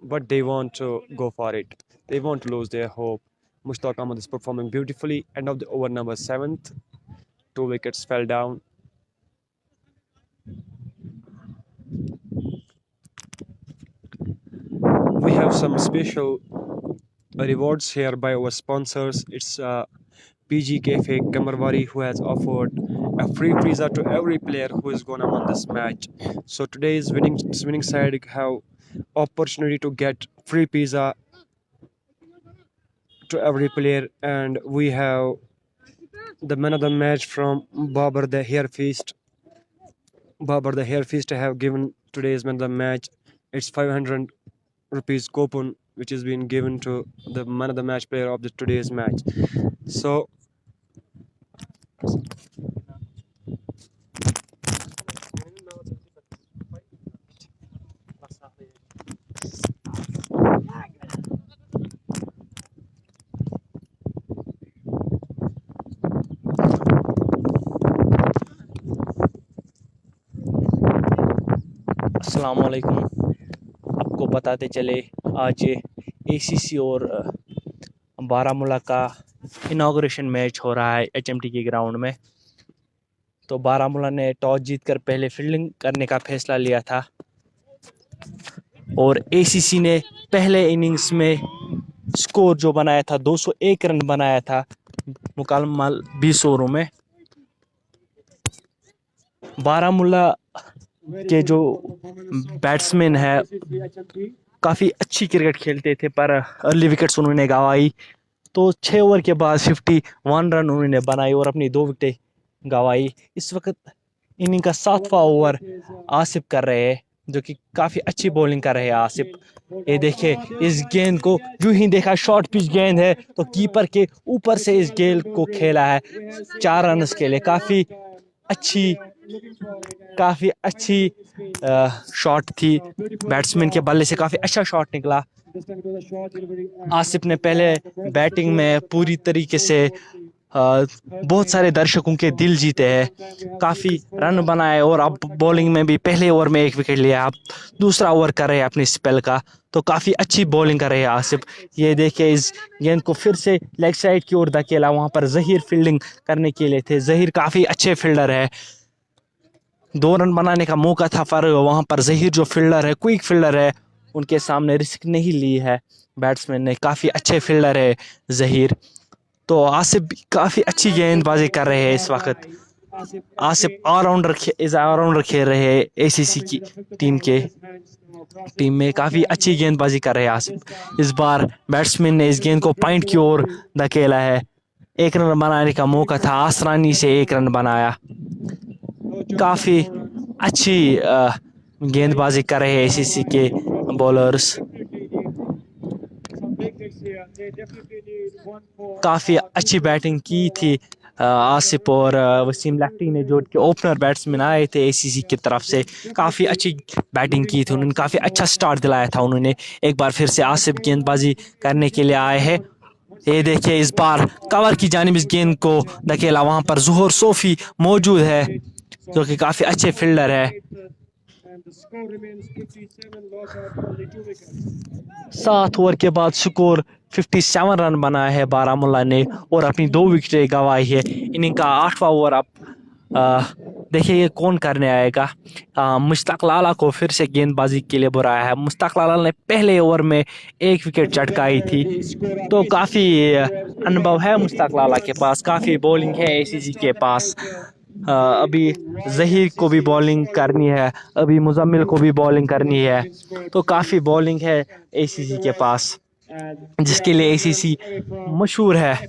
but they want to go for it. They won't lose their hope. Mushtaq Ahmed is performing beautifully. End of the over number 7th. 2 wickets fell down. We have some special rewards here by our sponsors. It's PG Cafe Kamarwari, who has offered a free pizza to every player who is gonna win this match. So today's winning side have opportunity to get free pizza to every player, and we have the man of the match from Babar the Hair Feast. Babar the Hair Feast have given today's man of the match. It's 500 rupees coupon, which is being given to the man of the match player of the today's match. So अस्सलामुअलैकुम। आपको बताते चले, आज ACC और बारामूला का inauguration match हो रहा है एचएमटी के ग्राउंड में। तो बारामूला ने टॉस जीतकर पहले फील्डिंग करने का फैसला लिया था और एसीसी ने पहले इनिंग्स में स्कोर जो बनाया था 201 रन बनाया था मुकम्मल 20 ओवरों में। बारामूला के जो बैट्समैन है काफ़ी अच्छी क्रिकेट खेलते थे, पर अर्ली विकेट्स उन्होंने गंवाई। तो 6 ओवर के बाद 51 रन उन्होंने बनाई और अपनी 2 विकेटें गंवाई। इस वक्त इनिंग का 7वां ओवर आसिफ कर रहे हैं, जो कि काफ़ी अच्छी बॉलिंग कर रहे हैं आसिफ। ये देखिए, इस गेंद को यूं ही देखा, शॉर्ट पिच गेंद है तो कीपर के ऊपर से इस गेंद को खेला है 4 रन के लिए। काफ़ी अच्छी शॉट थी बैट्समैन के बल्ले से, काफ़ी अच्छा शॉट निकला। आसिफ ने पहले बैटिंग में पूरी तरीके से बहुत सारे दर्शकों के दिल जीते हैं, काफ़ी रन बनाए और अब बॉलिंग में भी पहले ओवर में 1 विकेट लिया, अब दूसरा ओवर कर रहे हैं अपनी स्पेल का। तो काफ़ी अच्छी बॉलिंग कर रहे हैं आसिफ। ये देखिए, इस गेंद को फिर से लेग साइड की ओर धकेला। वहाँ पर जहीर फील्डिंग करने के लिए थे। जहीर काफ़ी अच्छे फील्डर है, 2 रन बनाने का मौका था, पर वहाँ पर जहीर जो फील्डर है, क्विक फील्डर है, उनके सामने रिस्क नहीं ली है बैट्समैन ने। काफ़ी अच्छे फील्डर है जहीर। तो आसिफ काफ़ी अच्छी गेंदबाजी कर रहे हैं इस वक्त। आसिफ ऑलराउंडर खेल रहे हैं एसीसी की टीम में काफ़ी अच्छी गेंदबाजी कर रहे हैं आसिफ। इस बार बैट्समैन ने इस गेंद को पॉइंट की ओर धकेला है। एक रन बनाने का मौका था, आसानी से एक रन बनाया। काफ़ी अच्छी गेंदबाजी कर रहे हैं ACC के बॉलर्स। काफ़ी अच्छी बैटिंग की थी आसिफ और वसीम लेफ्टी ने, जो कि ओपनर बैट्समैन आए थे ACC की तरफ से। काफ़ी अच्छी बैटिंग की थी उन्होंने, काफ़ी अच्छा स्टार्ट दिलाया था उन्होंने। एक बार फिर से आसिफ गेंदबाजी करने के लिए आए हैं। ये देखिए इस बार कवर की जानिब इस गेंद को धकेला, वहाँ पर ज़ोहर सोफी मौजूद है जो कि काफ़ी अच्छे फील्डर है। 7 ओवर के बाद स्कोर 57 रन बनाया है बारामूला ने और अपनी 2 विकेटें गंवाई है। इनिंग का 8वां ओवर अब देखिए ये कौन करने आएगा। मुश्ताक लाला को फिर से गेंदबाजी के लिए बुलाया है। मुश्ताक लाला ने पहले ओवर में 1 विकेट चटकाई थी, तो काफ़ी अनुभव है मुश्ताक लाला के पास, काफ़ी बॉलिंग है ACC के पास। अभी ज़हीर को भी बॉलिंग करनी है, अभी मुजम्मिल को भी बॉलिंग करनी है, तो काफ़ी बॉलिंग है ACC के पास, जिसके लिए ACC मशहूर है।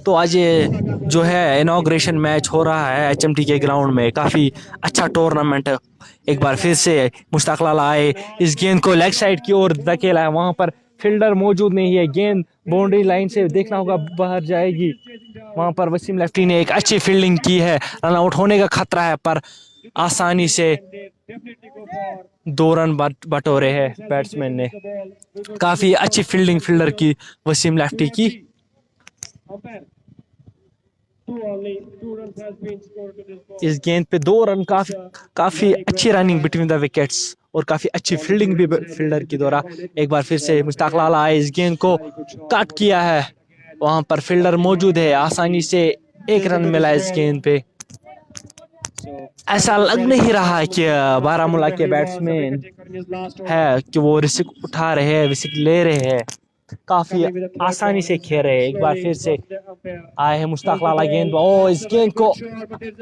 तो आज ये जो है इनॉग्रेशन मैच हो रहा है HMT के ग्राउंड में, काफ़ी अच्छा टूर्नामेंट। एक बार फिर से मुश्ताक लाला आए, इस गेंद को लेग साइड की ओर धकेला है, वहाँ पर फील्डर मौजूद नहीं है, गेंद बाउंड्री लाइन से देखना होगा बाहर जाएगी। वहाँ पर वसीम लेफ्टी ने एक अच्छी फील्डिंग की है, रन आउट होने का खतरा है पर आसानी से 2 रन बटोरे हैं बैट्समैन ने। काफ़ी अच्छी फील्डिंग फील्डर की वसीम लेफ्टी की। इस गेंद पे 2 रन, काफ़ी अच्छी रनिंग बिटवीन द विकेट्स और काफ़ी अच्छी फील्डिंग भी फील्डर की द्वारा। एक बार फिर से मुश्ताक लाला आए, इस गेंद को कट किया है, वहाँ पर फील्डर मौजूद है, आसानी से 1 रन मिला इस गेंद पे। ऐसा लग नहीं रहा कि बारामूला के बैट्समैन है कि वो रिस्क उठा रहे हैं, रिस्क ले रहे हैं, काफ़ी आसानी से खेल रहे हैं। एक बार फिर से आए हैं मुश्ताक लाला, गेंद इस गेंद को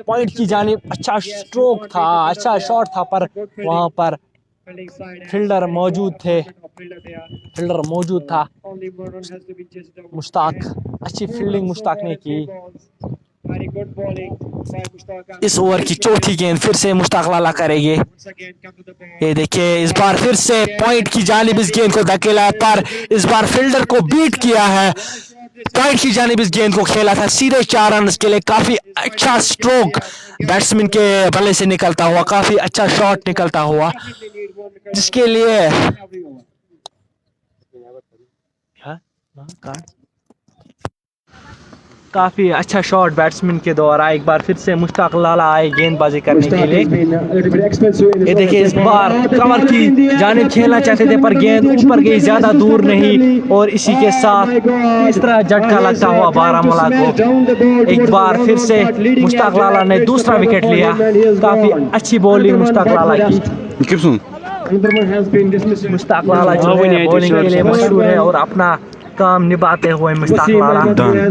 पॉइंट की जानिब, अच्छा स्ट्रोक था, अच्छा शॉट था, पर वहाँ पर फील्डर मौजूद था। मुश्ताक, अच्छी फील्डिंग मुश्ताक ने की। इस ओवर की चौथी गेंद फिर से मुश्ताक लाला करेंगे। ये देखिए इस बार फिर से पॉइंट की जानिब इस गेंद को धकेला, पर इस बार फील्डर को बीट किया है, पॉइंट की जानिब इस गेंद को खेला था, सीधे 4 रन के लिए। काफी अच्छा स्ट्रोक बैट्समैन के बल्ले से निकलता हुआ, काफी अच्छा शॉट निकलता हुआ, जिसके लिए काफ़ी अच्छा शॉट बैट्समैन के द्वारा। एक बार फिर से मुश्ताक लाला आए गेंदबाजी करने के लिए। ये देखिए इस बार कवर की जानिब खेलना चाहते थे, पर गेंद ऊपर गई, ज़्यादा दूर नहीं, और इसी के साथ तीसरा झटका लगता हुआ बारामूला को। एक बार फिर से मुश्ताक लाला ने दूसरा विकेट लिया। काफ़ी अच्छी बॉलिंग मुश्ताक लाला की। मुश्ताक लाला जो है बॉलिंग के लिए मशहूर है और अपना काम निभाते हुए मुश्ताक लाला अपना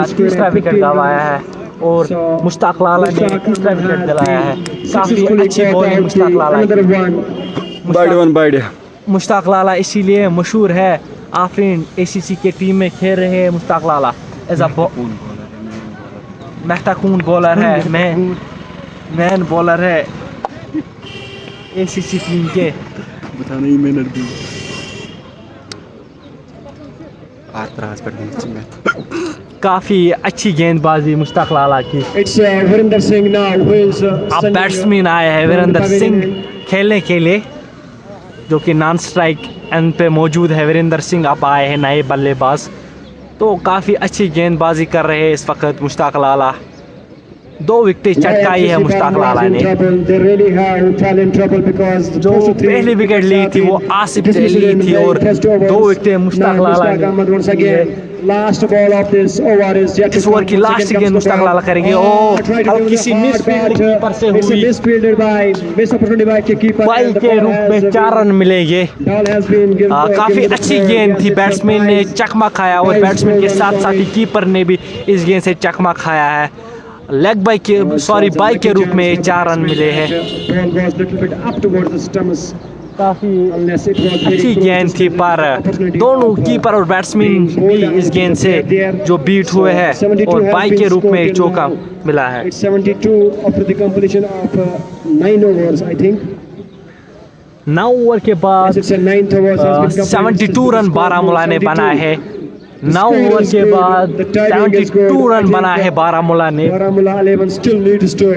तीसरा विकेट गंवाया है और मुश्ताक लाला ने तीसरा विकेट दिलाया है। काफ़ी अच्छी बॉलिंग मुश्ताक लाला की। मुश्ताक लाला इसीलिए मशहूर है, आफरीन ACC के टीम में खेल रहे हैं मुश्ताक लाला। एज अ महताकून बॉलर है, मैन बॉलर है ACC टीम के। काफी अच्छी गेंदबाजी मुश्ताक लाला की। अब बैट्समैन आए हैं वीरेंद्र सिंह खेलने के लिए, जो कि नॉन स्ट्राइक एंड पे मौजूद है। वीरेंद्र सिंह अब आए हैं नए बल्लेबाज, तो काफ़ी अच्छी गेंदबाजी कर रहे हैं इस वक्त मुश्ताक लाला। 2 विकेट चटकाई है मुश्ताक लाला ने। जो पहली विकेट ली थी वो आसिफ ने ली थी और 2 विकेट मुश्ताक लाला ने। इस ओवर की लास्ट गेंद मुश्ताक लाला करेंगे। हल्की सी मिसफील्ड कीपर से हुई, बाई के रूप में 4 रन मिलेंगे। काफी अच्छी गेंद थी, बैट्समैन ने चकमा खाया और बैट्समैन के साथ साथ ही कीपर ने भी इस गेंद से चकमा खाया है। लेग बाई के रूप में 4 रन मिले हैं। काफी unless it was very अच्छी close, गेंद just थी, an पर opportunity दोनों of, कीपर और बैट्समैन भी इस गेंद से जो बीट हुए हैं 72 और has बाई been के रूप में scored till चौका now. मिला है। It's 72 after the completion of 9 overs, I think. 9 over के Yes, बाद it's a 9th over has been completed. 72 run Baramulla ने 72. बनाए हैं। 9 score ओवर is के good. बाद The timing is 72 good. I run think, बनाए हैं बारामूला ने Baramulla 11 still needs to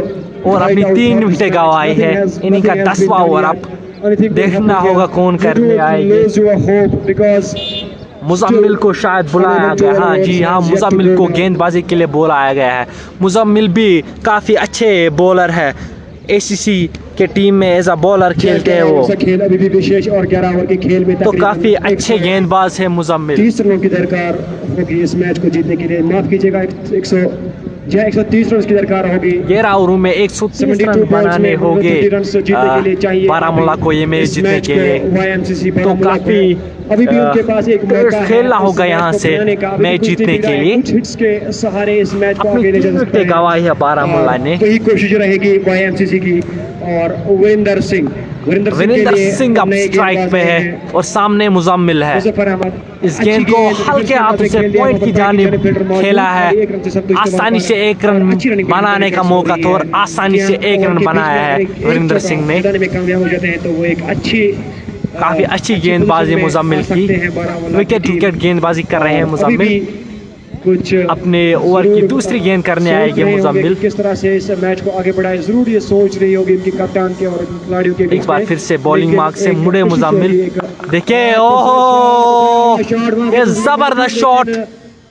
और अपनी fight out 3 for this विकेटें match. गंवाई Nothing है। has- इन्हीं का nothing has been 10वां done over yet. अब Anything will देखना happen होगा here. कौन You करने don't आएंगे। lose your hope because Muzammil को शायद बुलाया गया, हाँ जी हाँ, मुजम्मिल को गेंदबाजी के लिए बुलाया गया है। मुजम्मिल भी काफ़ी अच्छे बॉलर है, एसीसी के टीम में एज अ बॉलर खेलते हैं वो, खेल अभी भी विशेष और 11 ओवर के खेल में तो काफ़ी अच्छे गेंदबाज है मुजम्मिल। 30 रनों की दरकार होगी इस मैच को जीतने के लिए। माफ कीजिएगा, 130 रन की दरकार होगी। 11 ओवरों में 130 रन बनाने होंगे बारामूला को ये मैच जीतने के लिए, तो काफ़ी अभी भी उनके पास एक मौका है खेलना इस होगा मैच यहाँ को से बनाने का। अभी मैच कुछ जीतने नहीं के मिला है, लिए। कुछ हिट्स के सहारे इस मैच को अपनी आगे ले जा 3 सकते विकेटें हैं। गंवाई है बारामूला ने। वही कोशिश रहेगी YMCC की और वीरेंद्र सिंह वीरेंद्र सिंह अब स्ट्राइक पे है और सामने मुजम्मिल है। मुजफ्फर अहमद इस गेंद को हल्के हाथों से पॉइंट की जानिब खेला है, आसानी से 1 रन बनाने का मौका था और आसानी से 1 रन बनाया है वीरेंद्र सिंह ने। में कामयाब हो जाते हैं तो वो एक अच्छी काफी अच्छी गेंदबाजी मुजम्मिल की, विकेट गेंदबाजी कर रहे हैं मुजम्मिल। कुछ अपने ओवर की दूसरी गेंद करने आएंगे मुजम्मिल। किस तरह से इस मैच को आगे बढ़ाए, जरूर ये सोच रही होगी इनकी कप्तान के और खिलाड़ियों के। एक बार फिर से बॉलिंग मार्क से मुड़े मुजम्मिल, देखिए ओहो ये जबरदस्त शॉट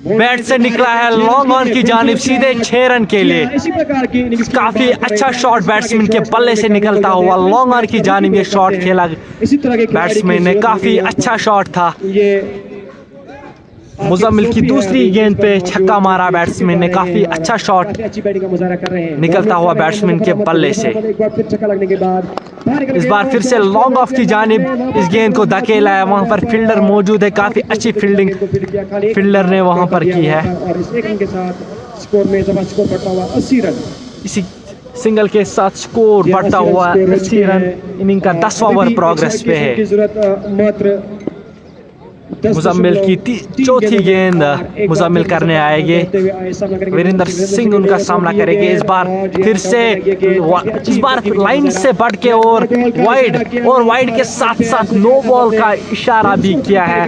बैट से निकला है लॉन्ग ऑन की जानिब सीधे 6 रन के लिए। इसी प्रकार की काफी अच्छा शॉट बैट्समैन के बल्ले से निकलता हुआ लॉन्ग ऑन की जानिब ये शॉट खेला इसी तरह के बैट्समैन ने, काफी अच्छा शॉट था। ये मुजम्मिल की दूसरी गेंद पे छक्का मारा बैट्समैन ने, काफी अच्छा शॉट अच्छी बैटिंग का मुजाहरा कर रहे हैं निकलता हुआ बैट्समैन के बल्ले से। एक बार फिर छक्का लगने के बाद इस बार फिर से लॉन्ग ऑफ की जानिब इस गेंद को धकेला है, वहां पर फील्डर मौजूद है, काफी अच्छी फील्डिंग फील्डर ने वहां पर की है। और इस 1 रन के साथ स्कोर में स्कोर बढ़ता हुआ 80 रन। इसी सिंगल के साथ स्कोर बढ़ता हुआ 80 रन। इनिंग का 10वां ओवर प्रोग्रेस पे है। मात्र मुजम्मिल की चौथी गेंद मुजम्मिल करने आएंगे, वीरेंद्र सिंह उनका सामना करेंगे। इस बार फिर से इस बार लाइन से बढ़ के और वाइड के साथ साथ नो बॉल का इशारा भी किया है।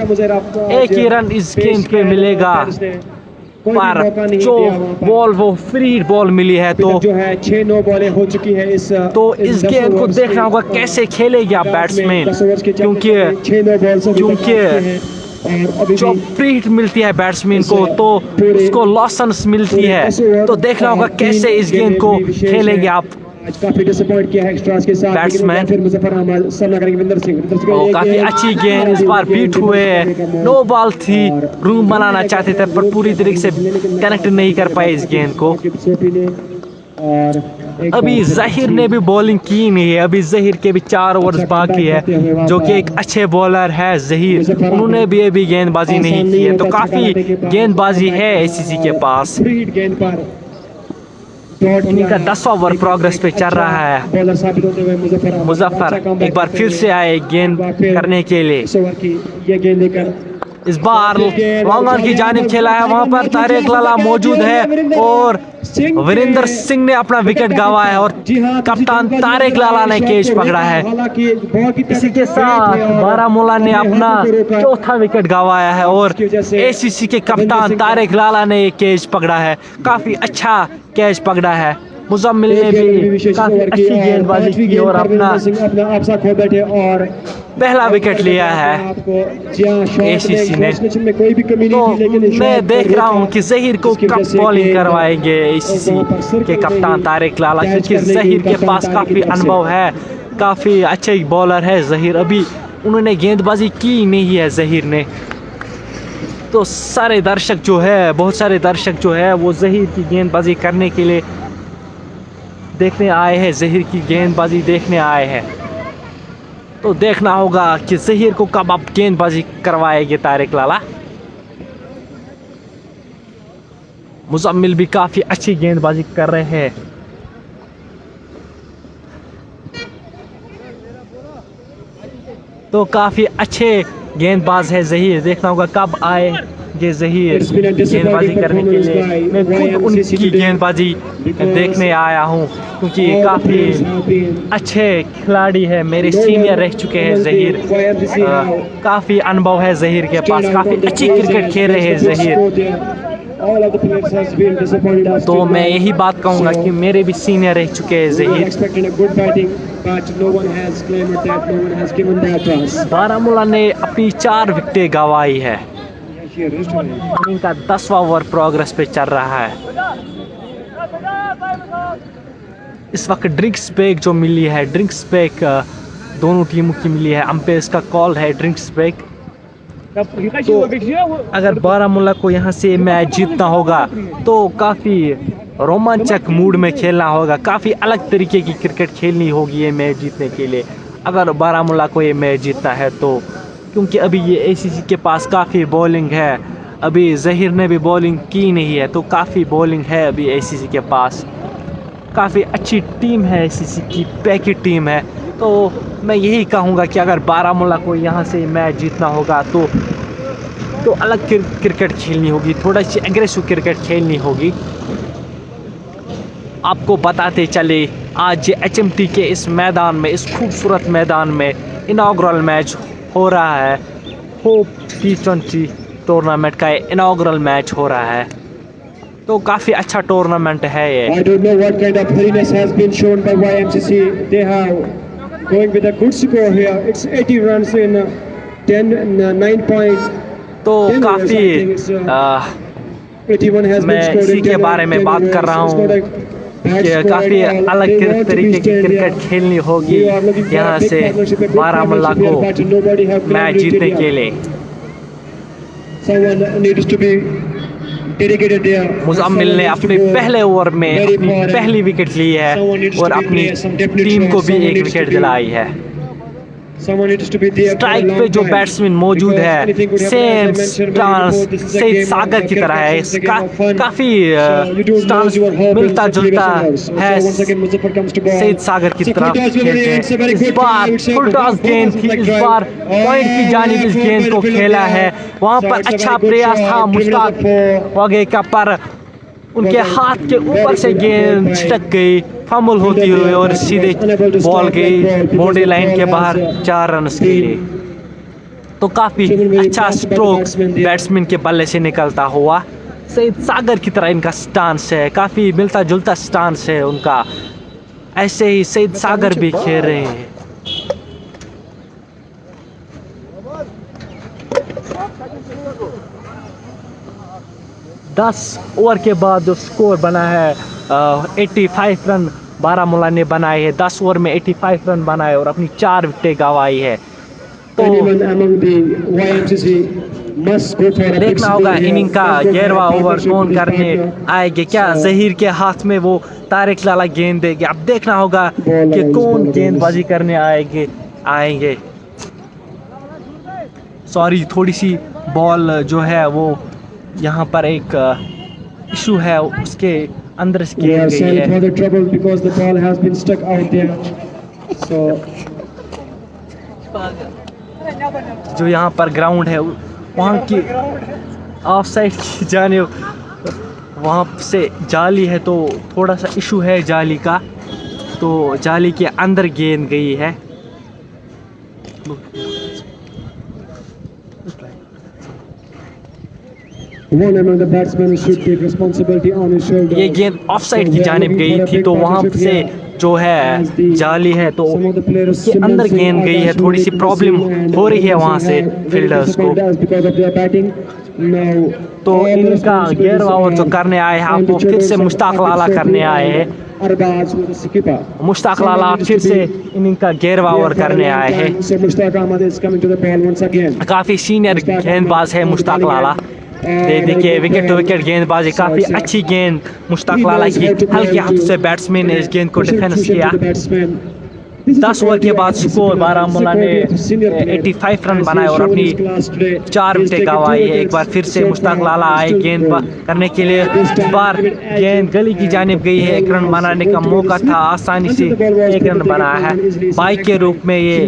1 ही रन इस गेंद पे मिलेगा, पर जो बॉल वो फ्री बॉल मिली है तो जो है 6-9 बॉलें हो चुकी है इस इस गेंद को देखना होगा कैसे खेलेगा आप बैट्समैन, क्योंकि जो फ्री हिट मिलती है बैट्समैन को तो उसको लॉसेंस मिलती है, तो देखना होगा कैसे इस गेंद को खेलेंगे आप काफी डिसअपॉइंट किया है एक्स्ट्रास के साथ बैट्समैन। फिर मुजफ्फर अहमद सामना करेंगे विंदर सिंह। काफी अच्छी गेंद इस बार बीट हुए, नो बॉल थी, रूम बनाना चाहते थे पर पूरी तरीके से कनेक्ट नहीं कर पाए इस गेंद को। अभी जहीर ने भी बॉलिंग की नहीं है, अभी जहीर के भी 4 ओवर्स बाकी है, जो कि एक अच्छे बॉलर है जहीर, उन्होंने भी अभी गेंदबाजी नहीं की है, तो काफी गेंदबाजी है एसीसी के पास। इन्हीं का 10वां ओवर प्रोग्रेस पे चल रहा है। मुजफ्फर एक बार फिर से आए गेंद करने के लिए, इस बार लॉन्ग ऑन की जानिब खेला है, वहां पर तारिक लाला मौजूद है और वीरेंद्र सिंह ने अपना विकेट गंवाया है और कप्तान तारिक लाला ने कैच पकड़ा है। इसी के साथ बारामूला ने अपना 4था विकेट गंवाया है और एसीसी के कप्तान तारिक लाला ने कैच पकड़ा है, काफी अच्छा कैच पकड़ा है। मुजम्मिल ने भी काफी अच्छी गेंदबाजी की और अपना पहला विकेट लिया है एसीसी ने। तो मैं देख रहा हूँ कि जहीर को कब बॉलिंग करवाएंगे एसीसी के कप्तान तारिक लाला, क्योंकि जहीर के पास काफ़ी अनुभव है, काफ़ी अच्छे बॉलर है जहीर। अभी उन्होंने गेंदबाजी की नहीं है जहीर ने, तो सारे दर्शक जो है, बहुत सारे दर्शक जो है वो जहीर की गेंदबाजी करने के लिए देखने आए हैं, जहीर की गेंदबाजी देखने आए हैं। तो देखना होगा कि जहीर को कब अब गेंदबाजी करवाएंगे तारिक लाला। मुजम्मिल भी काफी अच्छी गेंदबाजी कर रहे हैं। तो काफ़ी अच्छे गेंदबाज है ज़हीर। देखना होगा कब आए ये ज़हीर गेंदबाजी करने के लिए। मैं खुद उनकी गेंदबाजी देखने आया हूँ क्योंकि काफ़ी अच्छे खिलाड़ी है, मेरे सीनियर रह चुके हैं ज़हीर। काफ़ी अनुभव है ज़हीर के पास, काफ़ी अच्छी क्रिकेट खेल रहे हैं ज़हीर। तो मैं यही बात कहूँगा कि मेरे भी सीनियर रह चुके हैं ज़हीर। बारामूला ने अपनी 4 विकेटें गंवाई है। इनका 10वां ओवर प्रोग्रेस पे चल रहा है। इस वक्त ड्रिंक्स ब्रेक जो मिली है, ड्रिंक्स ब्रेक दोनों टीमों की मिली है। अंपायर्स का कॉल है ड्रिंक्स ब्रेक। तो अगर बारामूला को यहाँ से मैच जीतना होगा तो काफ़ी रोमांचक मूड में खेलना होगा, काफ़ी अलग तरीके की क्रिकेट खेलनी होगी ये मैच जीतने के लिए, अगर बारामूला को ये मैच जीतना है तो। क्योंकि अभी ये एसीसी के पास काफ़ी बॉलिंग है, अभी ज़हीर ने भी बॉलिंग की नहीं है, तो काफ़ी बॉलिंग है अभी एसीसी के पास। काफ़ी अच्छी टीम है एसीसी की, पैकी टीम है। तो मैं यही कहूँगा कि अगर बारामूला को यहाँ से मैच जीतना होगा तो अलग क्रिकेट खेलनी होगी, थोड़ा सी एग्रेसिव क्रिकेट खेलनी होगी। आपको बताते चले आज एचएमटी के इस मैदान में, इस खूबसूरत मैदान में इनॉग्रल मैच हो रहा है। होप T20 टूर्नामेंट का इनॉग्रल मैच हो रहा है, तो काफ़ी अच्छा टूर्नामेंट है ये। I don't know what kind of hurriedness has been shown by YMCC. They have going with a good score here. It's 80 runs in 9 points. तो काफ़ी 81 has मैं been scored इसी in के 10 बारे में overs. बात कर रहा It's हूँ not a bad कि score काफ़ी at all. अलग They want to तरीके की reach क्रिकेट India. खेलनी होगी We are looking for a यहाँ big से partnership, a good Baramulla partnership को here, but nobody have match claimed जीतने it के yet. लिए। Someone needs to be dedicated there. Muzammil ने Someone needs to अपने go पहले ओवर में very अपनी far and पहली विकेट ली है someone needs to और be अपनी there, some definite टीम को shots, भी someone एक needs to विकेट be- दिलाई है। Someone needs to be there for a strike long पे जो time. बैट्समैन मौजूद Because है anything could happen, same as I mentioned stance before, this is a सईद game of सागर की तरह है। it's a game of fun. काफ़ी So you don't stance lose your hope in मिलता the जुलता previous overs. है So once again Muzaffar comes to ball. Saeed Sagar की So तरफ full toss will be- खेलते it's a हैं। very इस good bar try. It's a full good toss ball, गेंद ball थी, like इस drive. बार पॉइंट की जानिब इस गेंद को खेला है। वहाँ So पर it's a अच्छा very good प्रयास shot. था मुश्ताक Criminals वगे का, पर उनके हाथ के ऊपर से गेंद छिटक गई, फंबल होती हुई और सीधे बॉल गई बाउंड्री लाइन के बाहर 4 रन के लिए। तो काफ़ी अच्छा स्ट्रोक बैट्समैन के बल्ले से निकलता हुआ। सईद सागर की तरह इनका स्टांस है, काफ़ी मिलता जुलता स्टांस है उनका। ऐसे ही सईद सागर भी खेल रहे हैं। दस ओवर के बाद जो स्कोर बना है 85 रन बारामूला ने बनाए हैं। 10 ओवर में 85 रन बनाए और अपनी 4 विकेटें गंवाई है। तो Anyone among the YMCC must go for a big देखना होगा score here. इनिंग का Must go for a 11वां ओवर partnership कौन with his करने partner. आएंगे। क्या So- ज़हीर के हाथ में वो तारिक लाला गेंद देंगे? अब देखना होगा Ball कि lines, कौन ball गेंदबाजी करने आएंगे। सॉरी, थोड़ी सी बॉल जो है वो यहाँ पर एक इशू है, उसके अंदर से We गेंद are गई sorry है। for the trouble because the ball has been stuck out there. So जो यहाँ पर ग्राउंड है वहाँ की ऑफ साइड की जानिब वहाँ से जाली है, तो थोड़ा सा इशू है जाली का, तो जाली के अंदर गेंद गई है। one among the batsmen should take responsibility on his shoulder. ये गेंद ऑफ साइड की जानिब गई थी, तो वहाँ से जो है जाली है तो उसके अंदर गेंद गई है। थोड़ी सी प्रॉब्लम हो रही है वहाँ से फील्डर्स को। तो इनका 11वां ओवर जो करने आए हैं, आपको फिर से मुश्ताक लाला करने आए हैं। मुश्ताक लाला फिर से इनिंग का 11वां ओवर करने आए हैं। काफ़ी सीनियर गेंदबाज है मुश्ताक लाला। देखिए विकेट टू विकेट गेंदबाजी, काफ़ी अच्छी गेंद मुश्ताक लाला की, हल्के हाथों से बैट्समैन ने इस गेंद को डिफेंस किया। 10 ओवर के बाद स्कोर बारामूला ने 85 रन बनाए और अपनी 4 विकेट गंवाई है। एक बार फिर से मुश्ताक लाला आए गेंद करने के लिए। इस बार गेंद गली की जानिब गई है, 1 रन बनाने का मौका था, आसानी से 1 रन बनाया है। बाइक के रूप में ये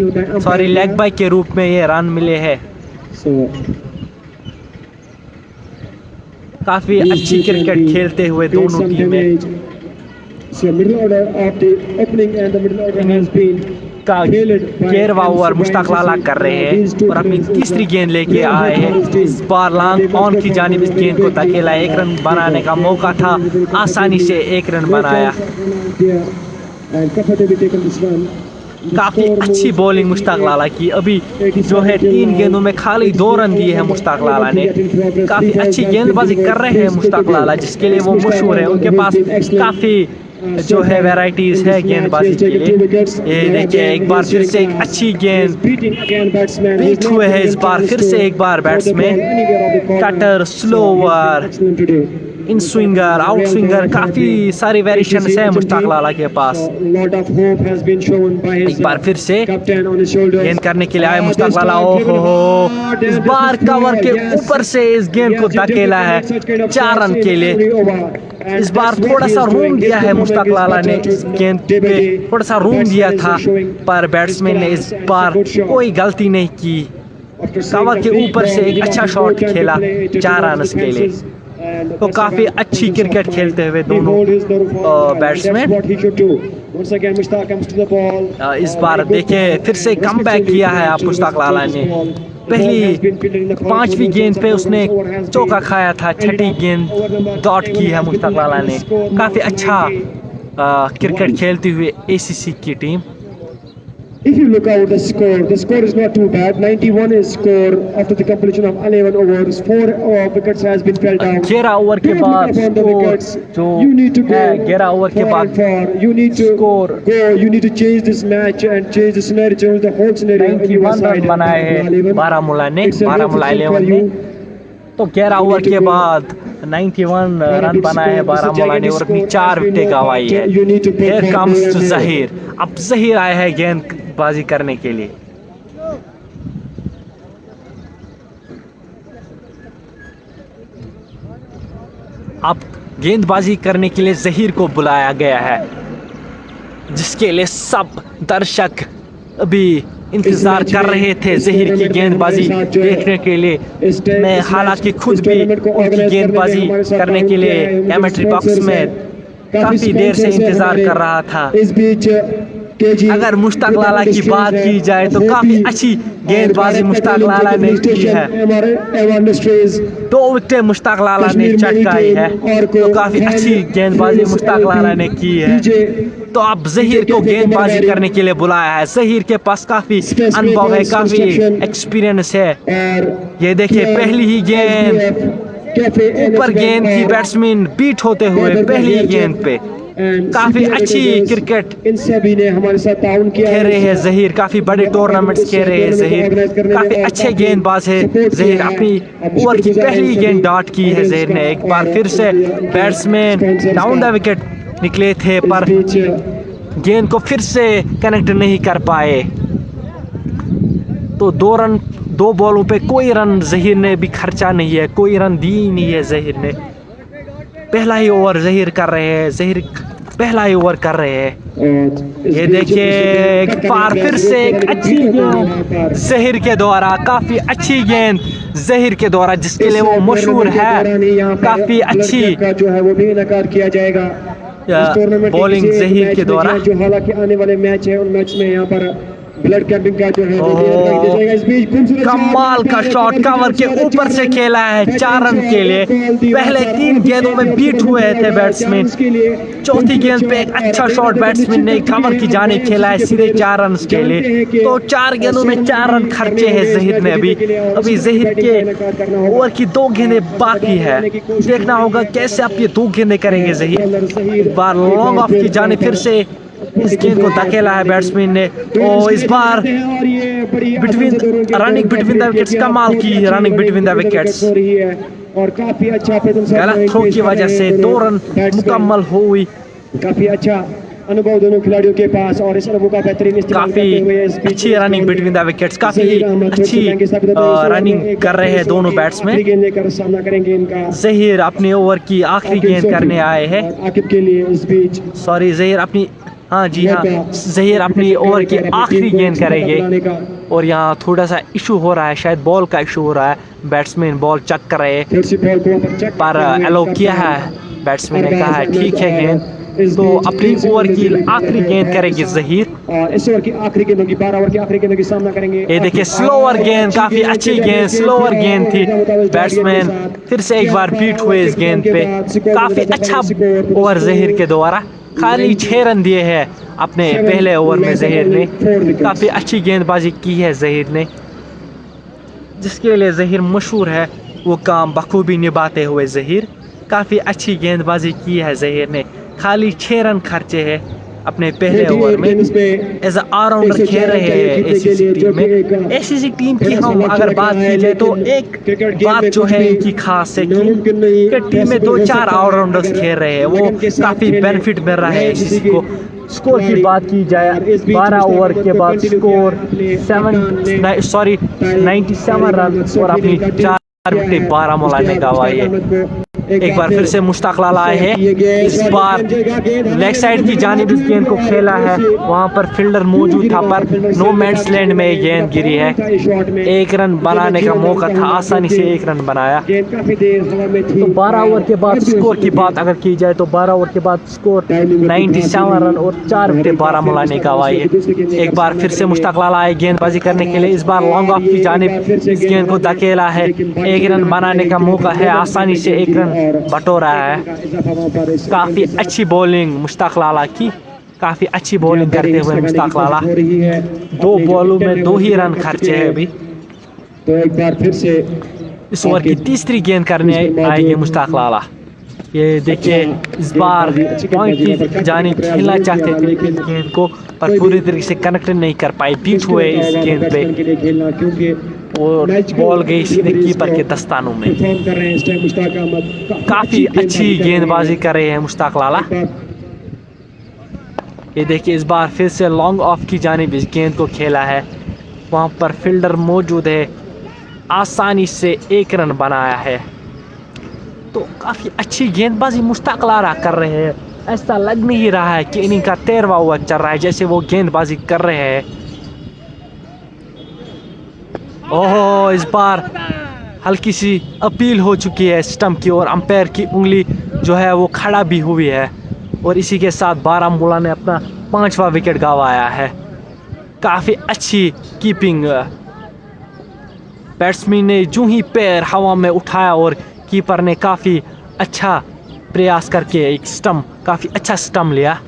लेग बाइक के रूप में ये रन मिले हैं। काफी अच्छी क्रिकेट खेलते हुए दोनों टीमें। So middle order of the opening and the middle order has been का 13वां ओवर मुश्ताक लाला कर रहे हैं और अपनी तीसरी गेंद लेके आए हैं। इस बार लॉन्ग ऑन की जानिब इस गेंद को धकेला, 1 रन बनाने का मौका था, आसानी से 1 रन बनाया। काफी अच्छी बॉलिंग मुश्ताक लाला की। अभी जो है 3 गेंदों में खाली 2 रन दिए हैं मुश्ताक लाला ने। काफी अच्छी गेंदबाजी कर रहे हैं मुश्ताक लाला, जिसके लिए वो मशहूर है। उनके पास काफी जो है वैरायटीज है गेंदबाजी के लिए। ये देखिए एक बार फिर से एक अच्छी गेंद बीट हुए है। इस बार फिर से एक बार बैट्समैन कटर, स्लोवर, इन स्विंगर, आउट स्विंगर, काफी सारी वेरिएशन है मुश्ताक लाला के पास। एक बार फिर से गेंद करने के लिए आए मुश्ताक लाला। ओहो, इस बार कवर के ऊपर से इस गेंद को धकेला है 4 रन के लिए। इस बार थोड़ा सा रूम दिया है मुश्ताक लाला ने, इस गेंद पे थोड़ा सा रूम दिया था, पर बैट्समैन ने इस बार कोई गलती नहीं की। कवर के ऊपर से एक अच्छा शॉट खेला 4 रन के लिए। तो काफी अच्छी क्रिकेट खेलते हुए दोनों बैट्समैन। इस बार देखिए फिर से कमबैक किया है आप मुश्ताक लाला ने। पहली 5वीं गेंद पे उसने चौका खाया था, 6ठी गेंद डॉट की है मुश्ताक लाला ने। काफी अच्छा क्रिकेट खेलती हुई ACC की team. If you look out the score is not too bad. 91 is score after the completion of 11 overs. 4 wickets has been fell down. 11 over के बाद जो you need to go 11 over के बाद you need to score you need to change this match and change the scenario, change the whole scenario. 91 run बनाए हैं बारामूला ने, बारामूला 11 ने। तो 11 ओवर के बाद 91 रन बनाए हैं बारामूला ने और अपनी 4 विकेट गंवाई है। Here comes to Zaheer. अब ज़हीर आए हैं गेंदबाजी करने के लिए। अब गेंदबाजी करने के लिए ज़हीर को बुलाया गया है, जिसके लिए सब दर्शक अभी इंतजार कर रहे थे ज़हीर की गेंदबाजी देखने के लिए। मैं हालांकि खुद भी उनकी गेंदबाजी करने के लिए कमेंट्री बॉक्स में काफी देर से इंतजार कर रहा था। अगर मुश्ताक लाला की बात की जाए तो काफी अच्छी गेंदबाजी मुश्ताक लाला ने की है। 2 विकेट मुश्ताक लाला ने चटकाई है, तो काफी अच्छी गेंदबाजी मुश्ताक लाला ने की है। तो अब ज़हीर को गेंदबाजी करने के लिए बुलाया है। ज़हीर के पास काफी अनुभव है, काफी एक्सपीरियंस है। ये देखिए पहली ही गेंद ऊपर गेंद थी, बैट्समैन बीट होते हुए पहली गेंद पे। काफी अच्छी क्रिकेट इन सभी ने हमारे साथ ताउन किया खेल रहे हैं ज़हीर, काफी बड़े टूर्नामेंट्स खेल रहे हैं ज़हीर। काफी अच्छे गेंदबाज है ज़हीर। अपनी ओवर की पहली गेंद डॉट की है ज़हीर ने। एक बार फिर से बैट्समैन डाउन द विकेट निकले थे, पर गेंद को फिर से कनेक्ट नहीं कर पाए। तो 2 बॉलों पे कोई रन ज़हीर ने भी खर्चा नहीं है, कोई रन दी ही नहीं है ज़हीर ने। पहला ही ओवर ज़हीर कर रहे हैं, ज़हीर पहला ही ओवर कर रहे हैं। ये देखिए एक बार फिर से एक अच्छी गेंद ज़हीर के द्वारा, काफी अच्छी गेंद ज़हीर के द्वारा, जिसके लिए वो मशहूर है। काफी अच्छी जो है वो भी इनकार किया जाएगा बॉलिंग ज़हीर के द्वारा। जो हालांकि आने वाले मैच है उन मैच में यहाँ पर ब्लड कैंपिंग का जो है कमाल का शॉट कवर के ऊपर से खेला है 4 रन के लिए। पहले 3 गेंदों में बीट हुए थे बैट्समैन, चौथी गेंद पे एक अच्छा शॉट बैट्समैन ने कवर की जानिब खेला है सीधे 4 रन के लिए। तो 4 गेंदों में 4 रन खर्चे हैं ज़हीर ने। अभी ज़हीर के ओवर की 2 गेंदें बाकी है, देखना होगा कैसे आप ये 2 गेंदें करेंगे ज़हीर। एक बार लॉन्ग ऑफ की जानिब फिर से इस गेंद को धकेला है बैट्समैन ने। और इस बार रनिंग बिटवीन द विकेट्स कमाल की रनिंग बिटवीन द विकेट्स। और काफी अच्छा गलत थ्रो की वजह से 2 रन मुकम्मल हुई। काफी अच्छा अनुभव दोनों खिलाड़ियों के पास और इस अनुभव का बेहतरीन इस्तेमाल करते हुए इस काफी अच्छी रनिंग बिटवीन द विकेट्स, काफी अच्छी रनिंग कर रहे हैं दोनों बैट्समैन। गेंद लेकर सामना करेंगे इनका। जहीर अपने ओवर की आखिरी गेंद करने आए हैं। आकिब के लिए इस बीच सॉरी जहीर अपनी, हाँ जी हाँ, जहीर अपनी ओवर की आखिरी गेंद करेंगे। और यहाँ थोड़ा सा इशू हो रहा है, शायद बॉल का इशू हो रहा है, बैट्समैन बॉल चेक कर रहे हैं पर अलाउ किया है, बैट्समैन ने कहा है ठीक है गेंद। तो अपनी ओवर की आखिरी गेंद करेंगे जहीर। इस ओवर की आखिरी गेंद होगी, 12 ओवर की आखिरी गेंद होगी, सामना करेंगे। ये देखिए स्लोअर गेंद, काफी अच्छी गेंद, स्लोअर गेंद थी। बैट्समैन फिर से एक बार बीट हुए इस गेंद पे। काफी अच्छा ओवर जहीर के द्वारा, खाली 6 रन दिए हैं अपने पहले ओवर में जहीर ने। काफी अच्छी गेंदबाजी की है जहीर ने, जिसके लिए जहीर मशहूर है, वो काम बखूबी निभाते हुए जहीर। काफी अच्छी गेंदबाजी की है जहीर ने, खाली 6 रन खर्चे हैं अपने पहले ओवर में। एज ऑलराउंडर खेल रहे हैं एसीसी टीम में। एसीसी टीम की हम अगर बात की जाए तो एक बात जो है इनकी खास है कि टीम में 2-4 ऑलराउंडर्स खेल रहे हैं, वो काफी बेनिफिट मिल रहा है एसीसी को। स्कोर की बात की जाए, 12 ओवर के बाद स्कोर 97 रन और अपनी 4 विकेट बारामूला ने गंवाई है। एक बार फिर से मुश्ताक लाल आए हैं, इस बार लेग साइड की जानिब इस गेंद को खेला है, वहां पर फील्डर मौजूद था पर नो मैंस लैंड में ये गेंद गिरी है। 1 रन बनाने का मौका था, आसानी से 1 रन बनाया। तो 12 ओवर के बाद स्कोर की बात अगर की जाए तो 12 ओवर के बाद स्कोर 97 रन और 4 विकेट बारामूला ने गंवाई है। एक बार फिर से मुश्ताक लाल आए गेंदबाजी करने के लिए, इस बार लॉन्ग ऑफ की जानिब इस गेंद को धकेला है। 1 रन बनाने का मौका है, आसानी से 1 रन बटोरा है। काफी अच्छी बॉलिंग मुश्ताक लाला की, काफी अच्छी बॉलिंग करते हुए मुश्ताक लाला। 2 बॉलों में 2 ही रन खर्चे हैं अभी। तो एक बार फिर से इस ओवर की तीसरी गेंद करने आएंगे मुश्ताक लाला। ये देखिए इस बार पॉइंट की जानिब खेलना चाहते थे गेंद को पर पूरी तरीके से कनेक्ट नहीं कर पाए, बीट हुए इस गेंद पे और बॉल गई सीधे कीपर के दस्तानों में। काफी अच्छी गेंदबाजी कर रहे हैं मुश्ताक लाला। ये देखिए इस बार फिर से लॉन्ग ऑफ की जानिब इस गेंद को खेला है, वहां पर फील्डर मौजूद है, आसानी से 1 रन बनाया है। तो काफी अच्छी गेंदबाजी मुश्ताक लाला कर रहे हैं। ऐसा लग नहीं रहा है कि इनिंग का 13वां ओवर चल रहा है, जैसे वो गेंदबाजी कर रहे हैं। ओहो, इस बार हल्की सी अपील हो चुकी है स्टंप की और अंपायर की उंगली जो है वो खड़ा भी हुई है और इसी के साथ बारामूला ने अपना 5वां विकेट गंवाया है। काफ़ी अच्छी कीपिंग, बैट्समैन ने जो ही पैर हवा में उठाया और कीपर ने काफ़ी अच्छा प्रयास करके एक स्टंप, काफ़ी अच्छा स्टंप लिया।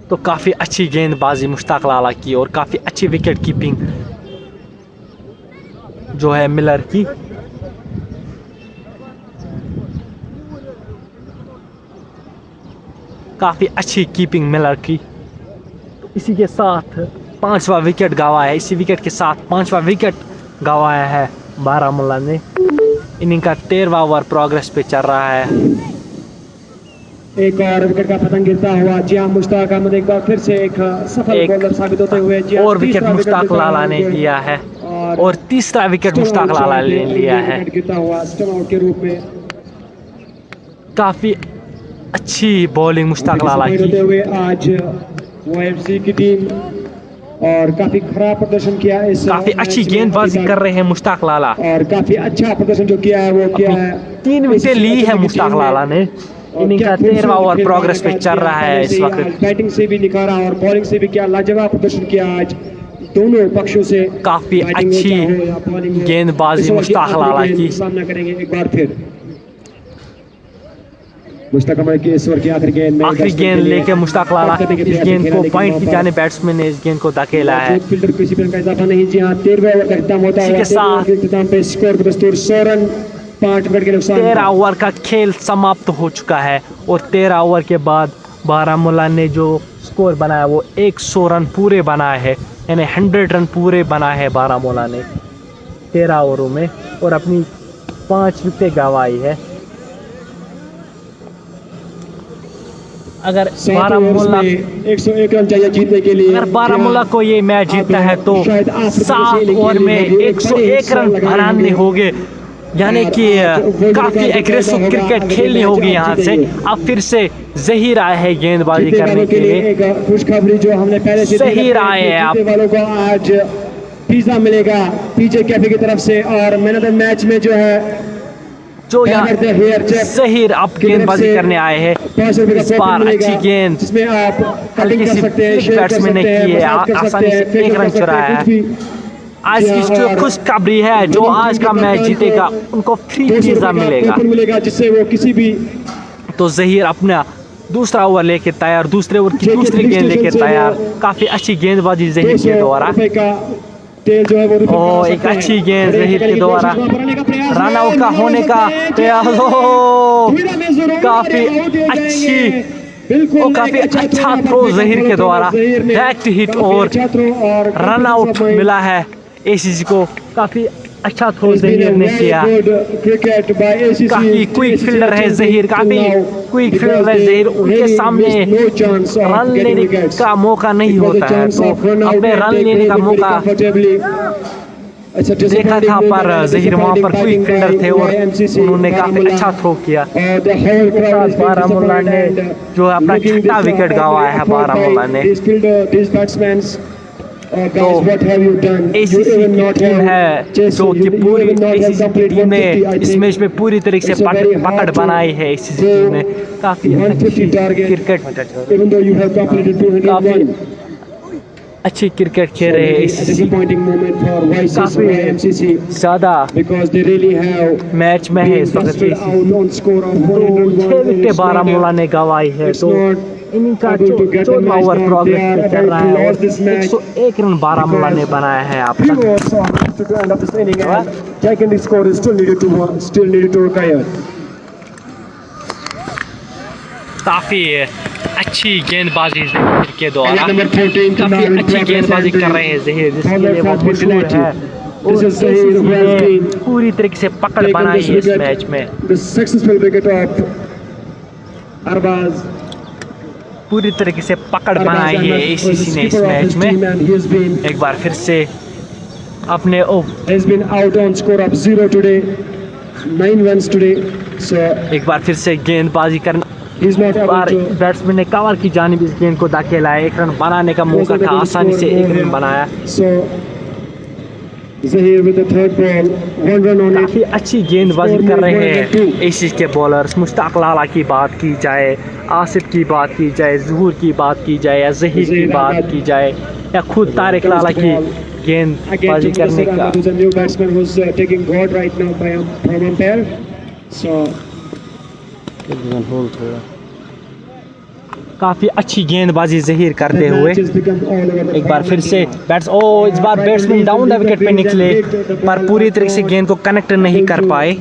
तो काफ़ी अच्छी गेंदबाजी मुश्ताक लाला की और काफ़ी अच्छी विकेट कीपिंग जो है मिलर की। काफ़ी अच्छी कीपिंग मिलर की। तो इसी के साथ 5वां विकेट गंवाया है, इसी विकेट के साथ 5वां विकेट गंवाया है बारामूला ने। इनिंग का 13वां ओवर प्रोग्रेस पे चल रहा है। एक और विकेट का पतंग गिरता हुआ जिया मुश्ताक अहमद एक बार फिर से एक सफल बॉलर साबित होते हुए और विकेट मुश्ताक लाला ने लिया है और तीसरा विकेट मुश्ताक लाला ने लिया है। गिरता हुआ स्टंप आउट के रूप में काफी अच्छी बॉलिंग मुश्ताक लाला की हुए आज ओएफसी की टीम और काफी खराब प्रदर्शन किया इस काफी अच्छी गेंदबाजी कर रहे हैं मुश्ताक लाला और काफी अच्छा प्रदर्शन जो किया है वो किया है। 3 विकेट ली है मुश्ताक लाला ने। इनिंग का 13वां ओवर प्रोग्रेस पे चल रहा है इस वक्त। बैटिंग से भी निखारा और बॉलिंग से भी क्या लाजवाब प्रदर्शन किया आज दोनों पक्षों से। काफी अच्छी गेंदबाजी मुश्ताक लाला की। सामना करेंगे एक बार फिर मुश्ताक अहमद की इस ओवर की आखिरी गेंद लेके मुश्ताक लाला इस गेंद को पॉइंट की जाने बैट्समैन ने इस गेंद को धकेला है। फील्डर किसी भी का इजाफा नहीं। जी हां, 13वें ओवर का खत्म होता है। के साथ इख्तिताम पे स्कोर बदस्तूर 100 रन 5 विकेट के नुकसान। 13 ओवर का खेल समाप्त हो चुका है और 13 ओवर के बाद बारामूला ने जो स्कोर बनाया वो 100 रन पूरे बनाए हैं, यानी 100 रन पूरे बनाए हैं बारामूला ने 13 ओवरों में और अपनी 5 विकेट गंवाई है। अगर 7 बारामूला ओवर्स में 101 रन चाहिए जीतने के लिए। अगर बारामूला को ये मैच जीतता है तो 7 ओवर में 101 रन बनाने होंगे, यानी कि काफी एग्रेसिव क्रिकेट खेलनी होगी यहाँ से। अब फिर से ज़हीर आए हैं गेंदबाजी करने के लिए। एक खुशखबरी जो हमने पहले से ज़हीर आए हैं आप। जीतने वालों को आज पिज्जा मिलेगा पीजे कैफे की तरफ से। और मैन ऑफ द मैच में जो है जो यहाँ ज़हीर अब गेंदबाजी करने आए हैं। इस बार अच्छी गेंद जिसमें आप हल्की सी बैट्समैन ने की है, आसानी से 1 रन चुराया है। आज की जो खुशखबरी है, जो आज का मैच जीतेगा उनको फ्री पिज्जा मिलेगा। जिससे वो किसी भी तो ज़हीर अपना दूसरा ओवर लेके तैयार, दूसरे ओवर की दूसरी गेंद लेके तैयार। काफी अच्छी गेंदबाजी ज़हीर के द्वारा। तेल जो है वो ओ एक अच्छी गेंद ज़हीर के द्वारा, रन आउट का होने का प्रयास। काफी अच्छी और काफी अच्छा थ्रो ज़हीर के द्वारा, डायरेक्ट हिट और रन आउट मिला है एसीसी को। काफी अच्छा थ्रो ज़हीर ने किया। काफी क्विक फील्डर है ज़हीर, काफी क्विक फील्डर है ज़हीर। उनके सामने रन लेने का मौका नहीं होता है, तो अपने रन लेने का मौका देखा था, पर ज़हीर वहाँ पर क्विक फील्डर थे और उन्होंने काफी अच्छा थ्रो किया। बारामूला ने जो है अपना 6वां विकेट गंवाया है बारामूला ने। तो एसीसी की टीम है जो कि पूरी एसीसी की टीम ने इस मैच में पूरी तरीके से पकड़ बनाई है। एसीसी टीम ने काफी अच्छी क्रिकेट अच्छी क्रिकेट खेल रहे हैं। एसीसी काफी ज़्यादा मैच में है इस वक्त। 6 विकेट बारामूला ने गंवाई है। तो इनिंग का 14वां ओवर प्रोग्रेस चल रहा है और 101 रन बारामूला ने बनाया है आप काफी अच्छी गेंदबाजी ज़हीर के द्वारा, काफी अच्छी गेंदबाजी कर रहे हैं ज़हीर, जिसके लिए वो मशहूर है। और एसीसी ने पूरी तरीके से पकड़ बनाई है इस मैच में। पूरी तरीके से पकड़ बनाई है एसीसी ने इस मैच में। एक बार फिर से अपने एक बार फिर से गेंदबाजी करना, बार बैट्समैन ने कवर की जानिब इस गेंद को धकेला है। 1 रन बनाने का मौका था, आसानी से 1 रन बनाया। काफी अच्छी गेंदबाजी कर रहे हैं एसीसी के बॉलर्स। मुश्ताक लाला की बात की जाए, आसिफ की बात की जाए, ज़हूर की बात की जाए, या ज़हीर की बात की जाए, या खुद तारिक लाला की गेंदबाजी करने का। काफी अच्छी गेंदबाजी ज़हीर करते हुए एक बार फिर से इस बार बैट्समैन डाउन द विकेट पे निकले, पर पूरी तरीके से गेंद को कनेक्ट नहीं कर पाए।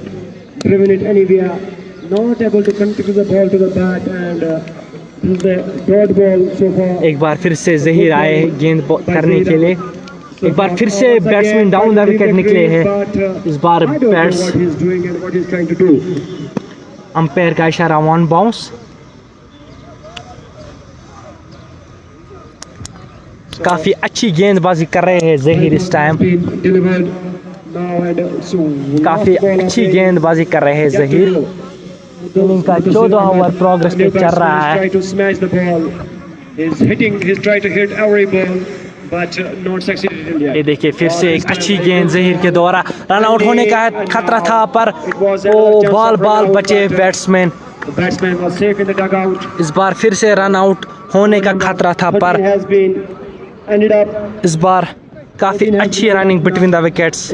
एक बार फिर से ज़हीर आए गेंद करने के लिए। एक बार फिर से बैट्समैन डाउन द विकेट निकले हैं। इस बार अंपायर का इशारा 1 बाउंस। काफी अच्छी गेंदबाजी कर रहे हैं ज़हीर इस टाइम। काफी अच्छी गेंदबाजी कर रहे हैं ज़हीर। इनिंग का 14वां ओवर प्रोग्रेस पे चल रहा है। ये देखिए फिर से एक अच्छी गेंद ज़हीर के द्वारा, रन आउट होने का खतरा था, पर वो बॉल बचे बैट्समैन। इस बार फिर से रन आउट होने का खतरा था, पर इस बार काफी अच्छी रनिंग बिटवीन द विकेट्स।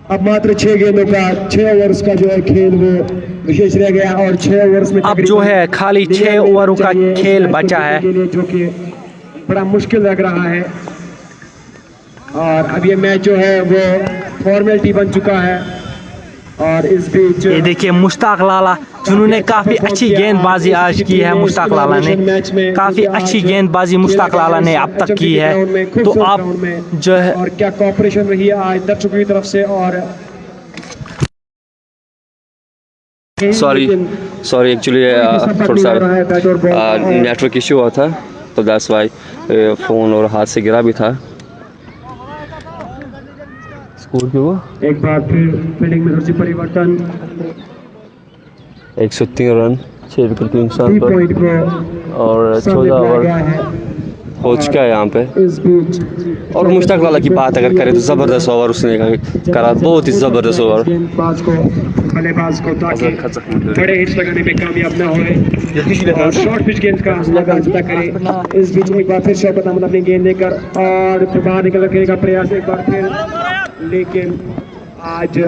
अब मात्र 6 गेंदों का 6 ओवर्स का जो है खेल वो विशेष रह गया और 6 ओवर्स में अब जो है खाली 6 ओवरों का खेल बचा है, जो कि बड़ा मुश्किल लग रहा है। और अब ये मैच जो है वो फॉर्मेलिटी बन चुका है। और इस बीच ये देखिए मुश्ताक लाला जिन्होंने काफ़ी अच्छी गेंदबाजी आज की है मुश्ताक लाला ने, काफ़ी अच्छी गेंदबाजी मुश्ताक लाला ने अब तक की है। तो आप जो है और क्या कॉपरेशन रही है आज दर्शकों की तरफ से। और सॉरी एक्चुअली थोड़ा सा नेटवर्क इशू हुआ था, तो दैट्स वाई फ़ोन और हाथ से गिरा भी था। स्कोर क्या हुआ? एक बार फिर फील्डिंग में थोड़ी सी परिवर्तन, 103 रन 6 विकेट के नुकसान 3 पर, पॉइंट को और 14 लाया ओवर गया है हो चुका है यहाँ पे। इस बीच। और मुश्ताक लाला की बात अगर करें तो ज़बरदस्त ओवर उसने करा, बहुत ही ज़बरदस्त ओवर। गेंदबाज को बल्लेबाज को ताकि बड़े हिट्स लगाने में कामयाब ना होए और शॉर्ट पिच गेंद का लगातार करे। इस बीच एक बार फिर शौकत अहमद अपनी गेंद लेकर और बाहर निकल करने का प्रयास एक बार फिर, लेकिन आज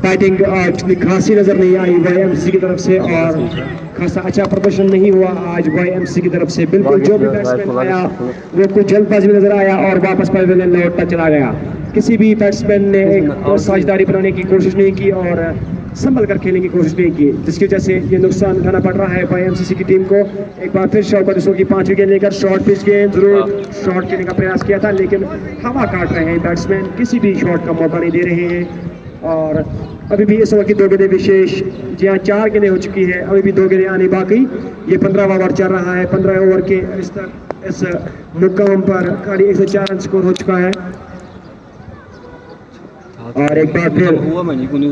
बैटिंग इतनी खासी नजर नहीं आई YMCA की तरफ से और खासा अच्छा प्रदर्शन नहीं हुआ आज YMCA की तरफ से। बिल्कुल जो भी बैट्समैन आया वो कुछ जल्दबाजी में नजर आया और वापस पवेलियन लौटता चला गया। किसी भी बैट्समैन ने एक साझेदारी बनाने की कोशिश नहीं की और संभल कर खेलने की कोशिश नहीं की, जिसकी वजह से ये नुकसान उठाना पड़ रहा है YMCA की टीम को। एक बार फिर शौकत उसको की 5 विकेट लेकर शॉर्ट पिच गेंद जरूर शॉट खेलने का प्रयास किया था, लेकिन हवा काट रहे हैं बैट्समैन, किसी भी शॉट का मौका नहीं दे रहे हैं। और अभी भी इस ओवर की 2 गेंदें विशेष, जी हाँ 4 गेंदें हो चुकी है, अभी भी 2 गेंदें आनी बाकी। ये 15वां ओवर चल रहा है, 15 ओवर के इस मुकाम पर खाली 104 रन स्कोर हो चुका है। और एक बार फिर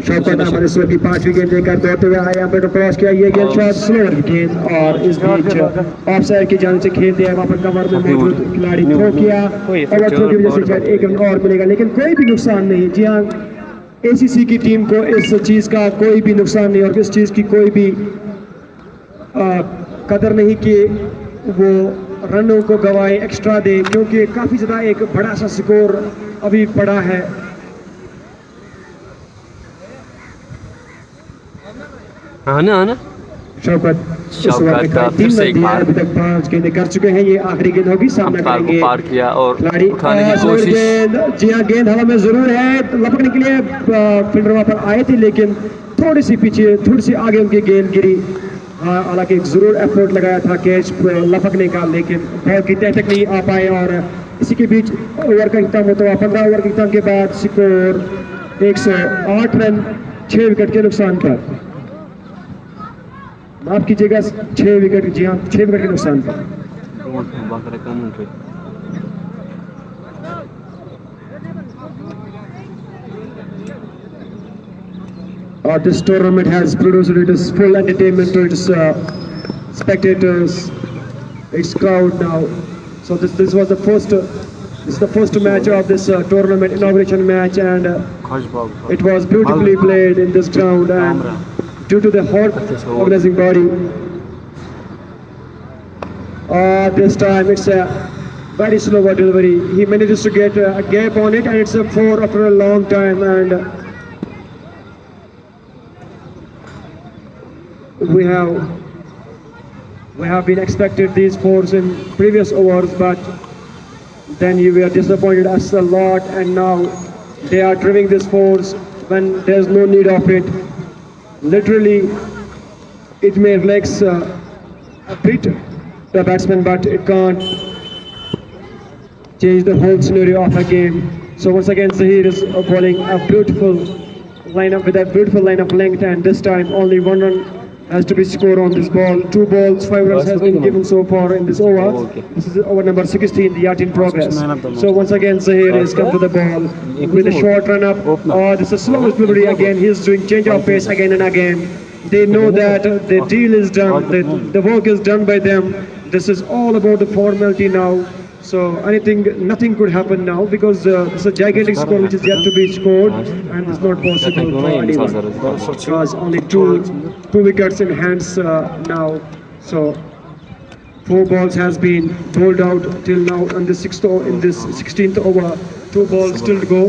शौकत अहमद इस ओवर की 5वीं गेंद लेकर दौड़ते हुए आए, यहाँ पे क्रॉस किया, ये गेंद शॉट स्लोअर की गेंद और इस बीच ऑफ साइड की जान से खेलते हैं, वहाँ पर कवर में मौजूद खिलाड़ी थ्रो किया और थ्रो की वजह से शायद 1 रन और मिलेगा, लेकिन कोई भी नुकसान नहीं। जी हाँ ACC की टीम को इस चीज़ का कोई भी नुकसान नहीं और इस चीज़ की कोई भी कदर नहीं कि वो रनों को गवाए, एक्स्ट्रा दे, क्योंकि काफ़ी ज़्यादा एक बड़ा सा स्कोर अभी पड़ा है। आना शौकत का फिर से एक बार अभी तक 5 गेंदें कर चुके हैं, ये आखिरी गेंद होगी, सामना करेंगे पार किया और खिलाड़ी। उठाने की कोशिश। जी हाँ गेंद हवा में जरूर है, तो लपकने के लिए फील्डर वहाँ पर आए थे, लेकिन थोड़ी सी पीछे थोड़ी सी आगे उनकी गेंद गिरी। हालांकि जरूर एफर्ट लगाया था कैच लपकने का, लेकिन बॉल की तह तक नहीं आ पाए। और इसी के बीच ओवर का इख्ताम होता हुआ 15 ओवर के इख्ताम के बाद स्कोर 108 रन 6 विकेट के नुकसान पर, माफ कीजिएगा 6 विकेट, जी हाँ 6 विकेट के नुकसान पर। This tournament has produced its full entertainment to its spectators, its crowd now. So this was the first match of this tournament, inauguration match, and it was beautifully played in this ground, and due to the hot organizing body, this time it's a very slow delivery. He manages to get a gap on it, and it's a 4 after a long time, and we have been expected these 4s in previous overs, but then you were disappointed us a lot, and now they are driving these 4s when there's no need of it. Literally, it may relax a bit the batsman, but it can't change the whole scenario of a game. So once again, Zahir is bowling a beautiful lineup with a beautiful line of length, and this time only 1 run has to be scored on this ball. 2 balls, 5 runs has been given so far in this over. This is over number 16, the yard in progress. So once again, Zahir has come to the ball with a short run up. This is slow delivery again. He's doing change of pace again and again. They know that the deal is done, the work is done by them. This is all about the formality now. So nothing could happen now, because it's a gigantic score which is yet to be scored, and it's not possible for anyone, because only two wickets in hands now. So 4 balls has been bowled out till now in this 16th over. 2 balls still to go.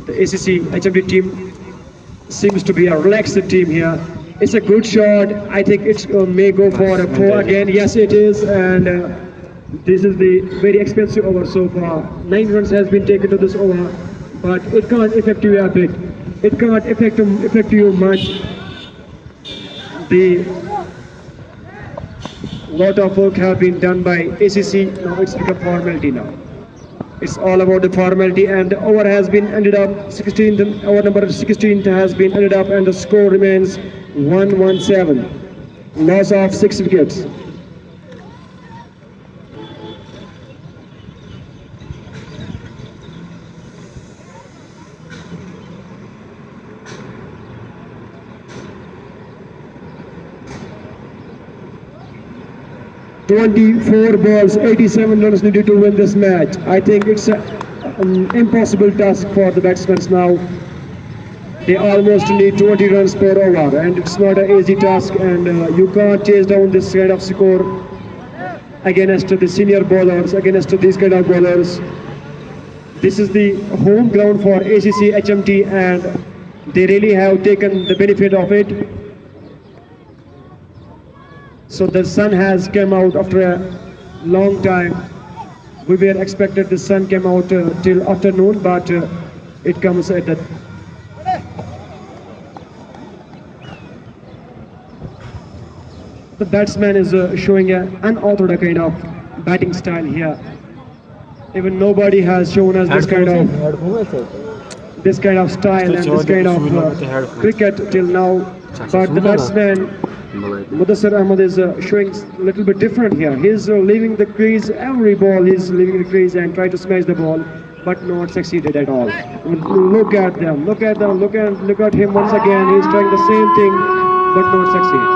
The ACC HMD team seems to be a relaxed team here. It's a good shot. I think it may go for a 4 again. Yes, it is. And this is the very expensive over so far. 9 runs has been taken to this over, but it can't affect you a bit. it can't affect you much. The lot of work have been done by ACC. Now it's become formality now. It's all about the formality, and the over has been ended up 16th. Over number 16th has been ended up, and the score remains 1-1-7. Loss of 6 wickets. "24 balls, 87 runs needed to win this match." I think it's an impossible task for the batsmen now. They almost need 20 runs per over, and it's not an easy task, and you can't chase down this kind of score against the senior bowlers, against these kind of bowlers. This is the home ground for ACC HMT, and they really have taken the benefit of it. So the sun has come out after a long time. We were expected the sun came out till afternoon, but it comes at that. The batsman is showing an unorthodox kind of batting style here. Even nobody has shown us this kind of style and this kind of cricket till now. But the batsman Mudassir Ahmed is showing a little bit different here. He's leaving the crease every ball. He's leaving the crease and try to smash the ball, but not succeeded at all. Look at them. Look at them. Look at him once again. He's trying the same thing, but not succeed.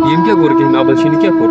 Yem क्या कर के नाबल शीनी क्या कर?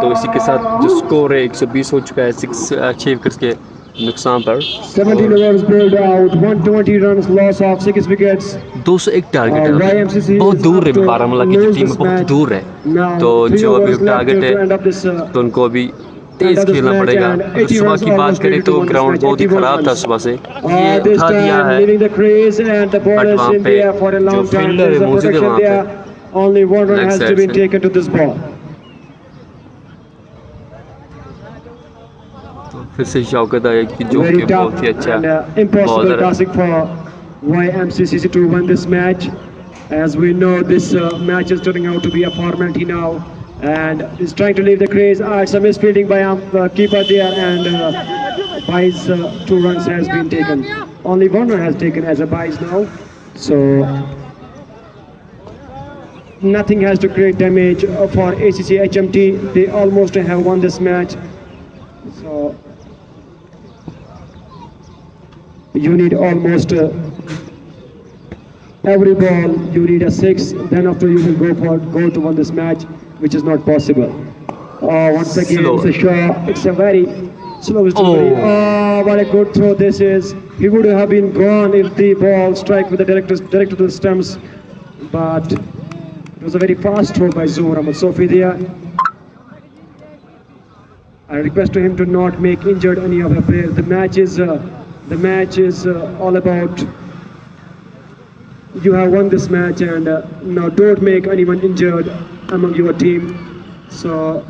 तो इसी के साथ जो स्कोर है 120 हो चुका है 6 विकेट्स के नुकसान पर 17 overs bowled out, 120 runs, loss of 6 wickets. 201 target है YMCC बहुत दूर है have to बारामूला की जो lose टीम this बहुत match. दूर है Now, तो 3 जो अभी overs left target to end है up this, तो उनको अभी end तेज of this खेलना match पड़ेगा and अगर 80 सुबह runs की बात almost करें needed तो to win this ground match, बहुत ही 81 खराब था runs. सुबह से ये This उठा दिया time है leaving the crease and the ball but is वहाँ in पे the air for a जो long time. फील्डर There's है a मौजूद है protection वहाँ पे there. Only one run Leg has to side be से। taken to this ball. तो फिर से शौकत आया कि जो Very कि tough बहुत ही अच्छा and impossible बॉलर है task for YMCC to win this match. As we know, this match is turning out to be a formality now, and is trying to leave the crease. Some misfielding by keeper there, and Bai's 2 runs has been taken. Only 1 run has taken as a Bai's now, so nothing has to create damage for ACC HMT. They almost have won this match. So you need almost every ball you need a 6, then after you will go to win this match, which is not possible. Once again, Slow. it's a shot. It's a very slow delivery. Oh, what a good throw this is. He would have been gone if the ball strike with the direct to the stumps, but it was a very fast throw by Zohar Ahmed Sofi there. I request to him to not make injured any of the players. The match is all about. You have won this match, and now don't make anyone injured among your team. So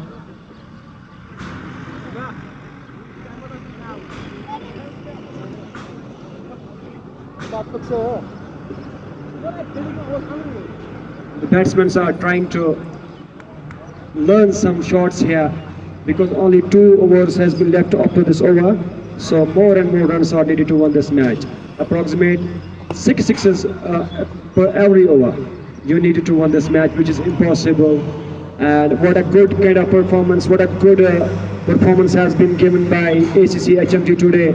the batsmen are trying to learn some shots here because only 2 overs has been left after this over. So more and more runs are needed to win this match. Approximate 6 sixes per every over. You need to win this match, which is impossible. And what a good kind of performance! What a good performance has been given by ACC HMT today.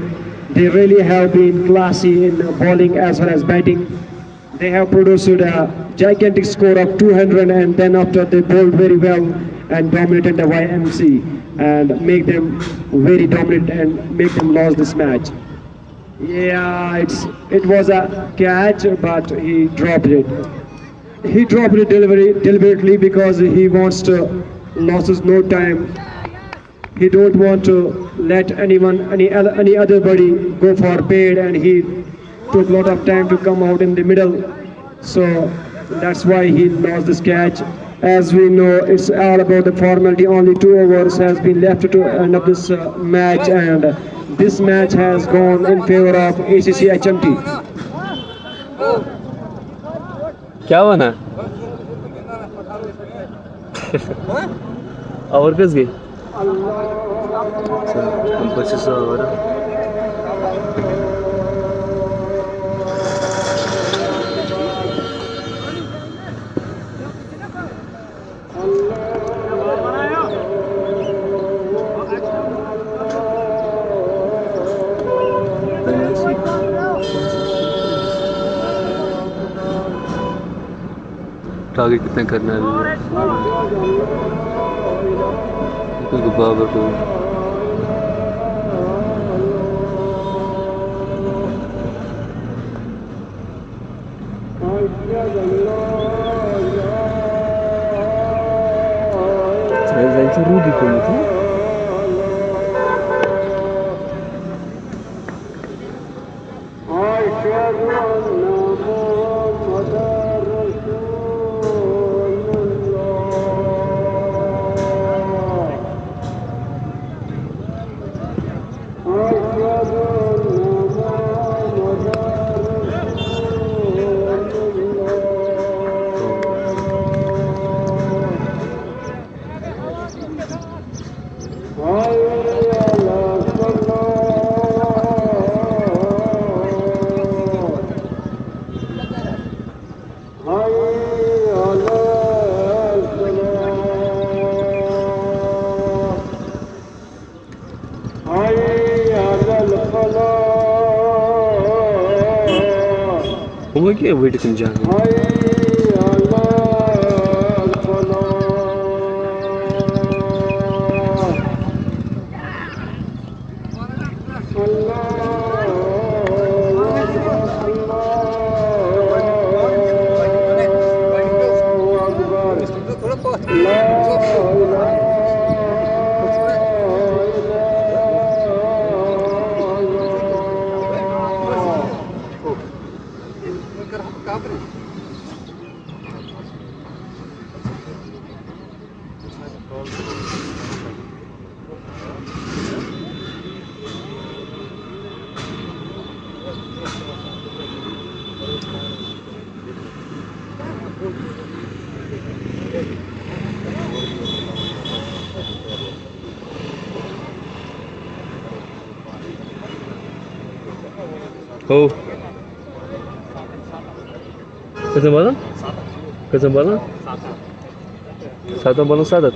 They really have been classy in bowling as well as batting. They have produced a gigantic score of 200, and then after they bowled very well and dominated the YMC and make them very dominant and make them lose this match. Yeah, it was a catch, but he dropped it. He dropped it deliberately because he wants to loses no time. He don't want to let any other buddy go for paid, and he took a lot of time to come out in the middle. So that's why he lost this catch. As we know, it's all about the formality. Only 2 overs has been left to end up this match, and this match has gone in favor of ACC HMT. क्या बना और किस गई आगे कितना करना है कुछ बाबर को रूदी को होगा क्या वेट तुम जान हो कसं बोला सातों बोलो सादत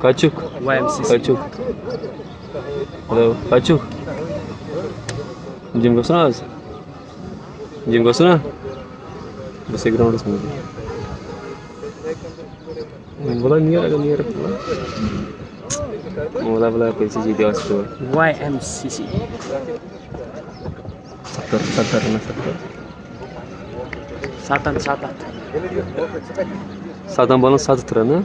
Kachuk. YMCC. Kachuk. Hello, Kachuk. Gym gosna az? Gym gosna? Bas ground is mein. Bola niya bola. Bola kaise jeete asko. YMCC. 70 na 70. Satam bola 70 na.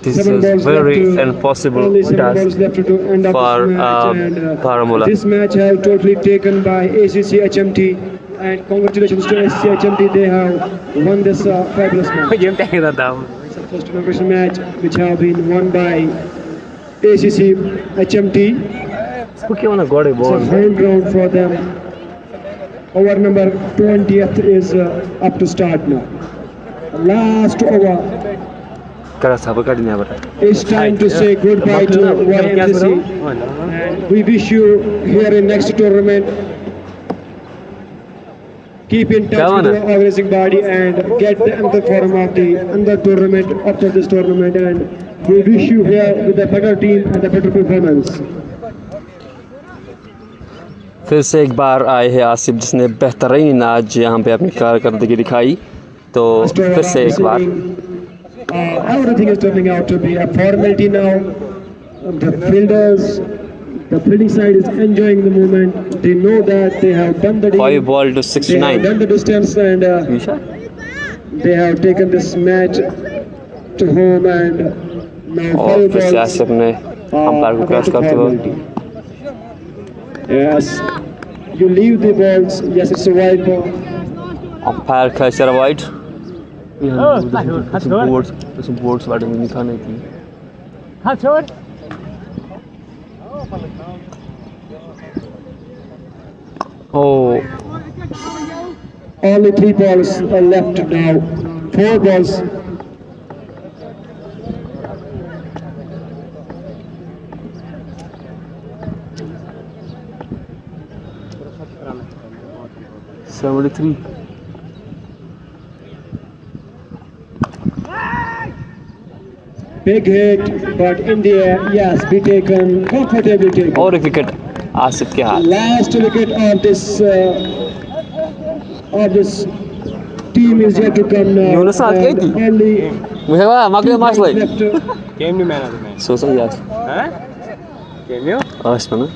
This Seven is balls very left to- impossible Only 7 balls task left to end up for this match, and Baramulla. this match have totally taken by ACC HMT, and congratulations to ACC HMT. They have won this fabulous match. Game take the dam. It's the first inauguration match which have been won by ACC HMT. Okay, wanna got a It's a ball. home ground for them. Over number 20th is up to start now. Last over. Kara sabha kadine abata. It's time to say goodbye to YMCC. And we wish you here in next tournament. Keep in touch with the organizing body and get the another forum of the another tournament after this tournament. And we wish you here with a better team and a better performance. फिर से एक बार आए हैं आसिफ जिसने बेहतरीन आज यहाँ पे अपनी कारकर्दगी दिखाई तो फिर से एक बार Everything is turning out to be a formality now. The fielders, the fielding side is enjoying the moment. They know that they have done the 5 ball to they have 69. done the distance, and they have taken this match to home, and now और 5 फिर से balls Asif ने umpire को cross करते हुए Yes, you leave the balls. Yes, it's a wide ball. Umpire का इशारा wide boards वाले में दिखाने की Oh, Only 3 balls are left now. 4 balls. '73. Big hit, but in the air, yes, be taken, comfortably taken. और एक wicket Asif के हाथ Last wicket of this team is yet to come now. Yunus Saad And kehti. only मुझे कहा मगले मार्च like left to Game ni man of the match. So सही यार Game yo. आज में ना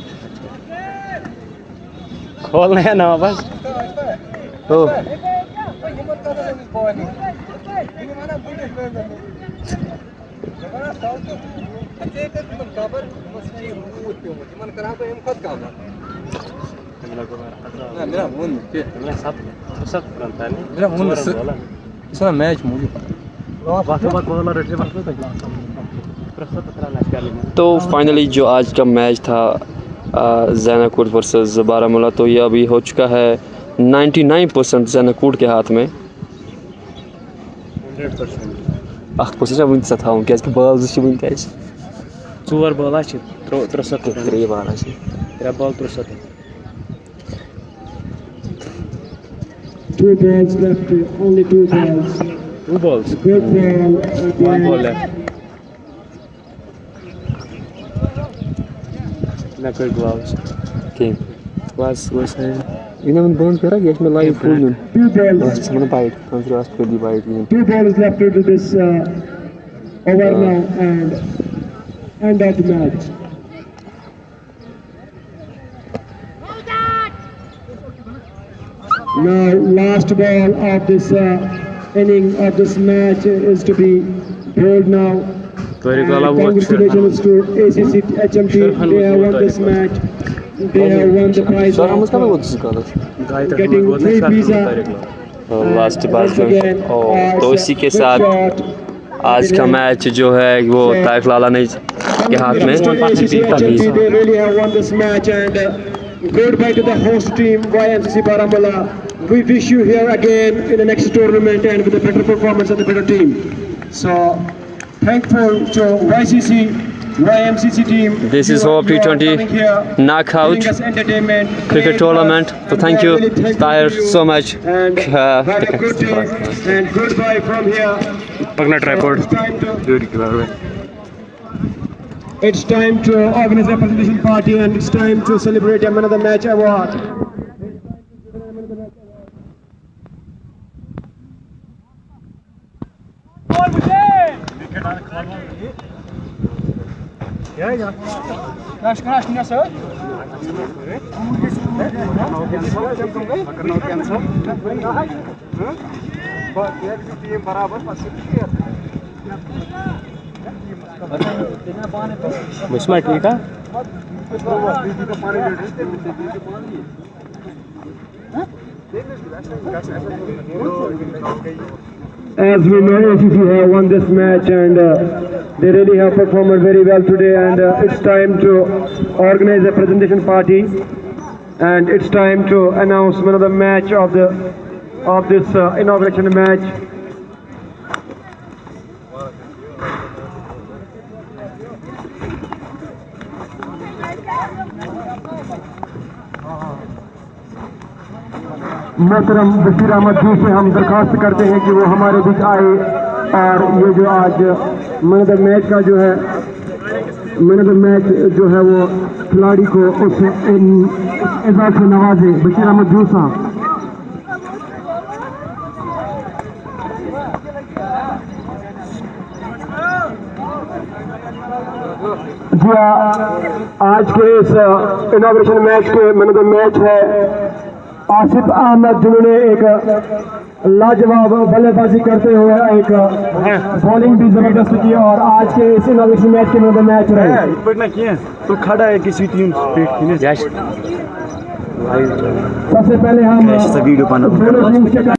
खोलना है ना बस. ओ Isso match muito. तो फाइनली जो आज का मैच था जैनाकोट वर्सेस बारामूला तो ये अभी हो चुका है 99% जैनाकोट के हाथ में 100% वुन था क्या बाल वुन 4 ball छ 370. 3 बाल 3 ball 370. 2 balls left, only 2 balls. 2 balls. Good ball. 1 ball left. Na good gloves. Game. Was इन्हें मन बंद करा गया इसमें लाइव फुल में 2 balls. बस मैंने बाइट हम फिर आज कर दी बाइट में 2 balls left to this over now, and end of the match. Now, last ball of this inning of this match is to be bowled now. Very And well, congratulations to ACC HMT. They have won this match. They have won the prize sir हम उसका भी of बहुत सीखा था getting free visa. Last And bar once again, तो इसी के good साथ shot. आज का मैच जो है वो तारिक लाला ने के हाथ में ACC जीता भी HMT, they really have won this match, and goodbye to the host team YMCC Baramulla. We wish you here again in the next tournament and with a better performance and a better team. So thankful to YMCC team. This is You are- Hope you are T20 coming here, knockout giving us entertainment, cricket tournament. So and thank we you, are really thankful Tahir, to you. so much. And have a good day and goodbye from here. Pagna tripod. It's time to It's time to organize a presentation party and it's time to celebrate a Man of the Match award. मुस्मा ठीक है As we know, ACC have won this match and they really have performed very well today, and it's time to organize a presentation party and it's time to announce one of the match of this inauguration match. मोहतरम बशीर अहमद जी से हम दरख्वास्त करते हैं कि वो हमारे बीच आए और ये जो आज मैन ऑफ द मैच का जो है मैन ऑफ द मैच जो है वो खिलाड़ी को उस एजाज से नवाजे। बशीर अहमद जी साहब। जी आज के इस इनॉग्रेशन मैच के मैन ऑफ द मैच है आसिफ अहमद, जिन्होंने एक लाजवाब बल्लेबाजी करते हुए एक बॉलिंग भी जबरदस्त की और आज के इस इनॉग्रेशन मैच के मैन मैच रहे। तो खड़ा है किसी टीम सबसे पहले हम वीडियो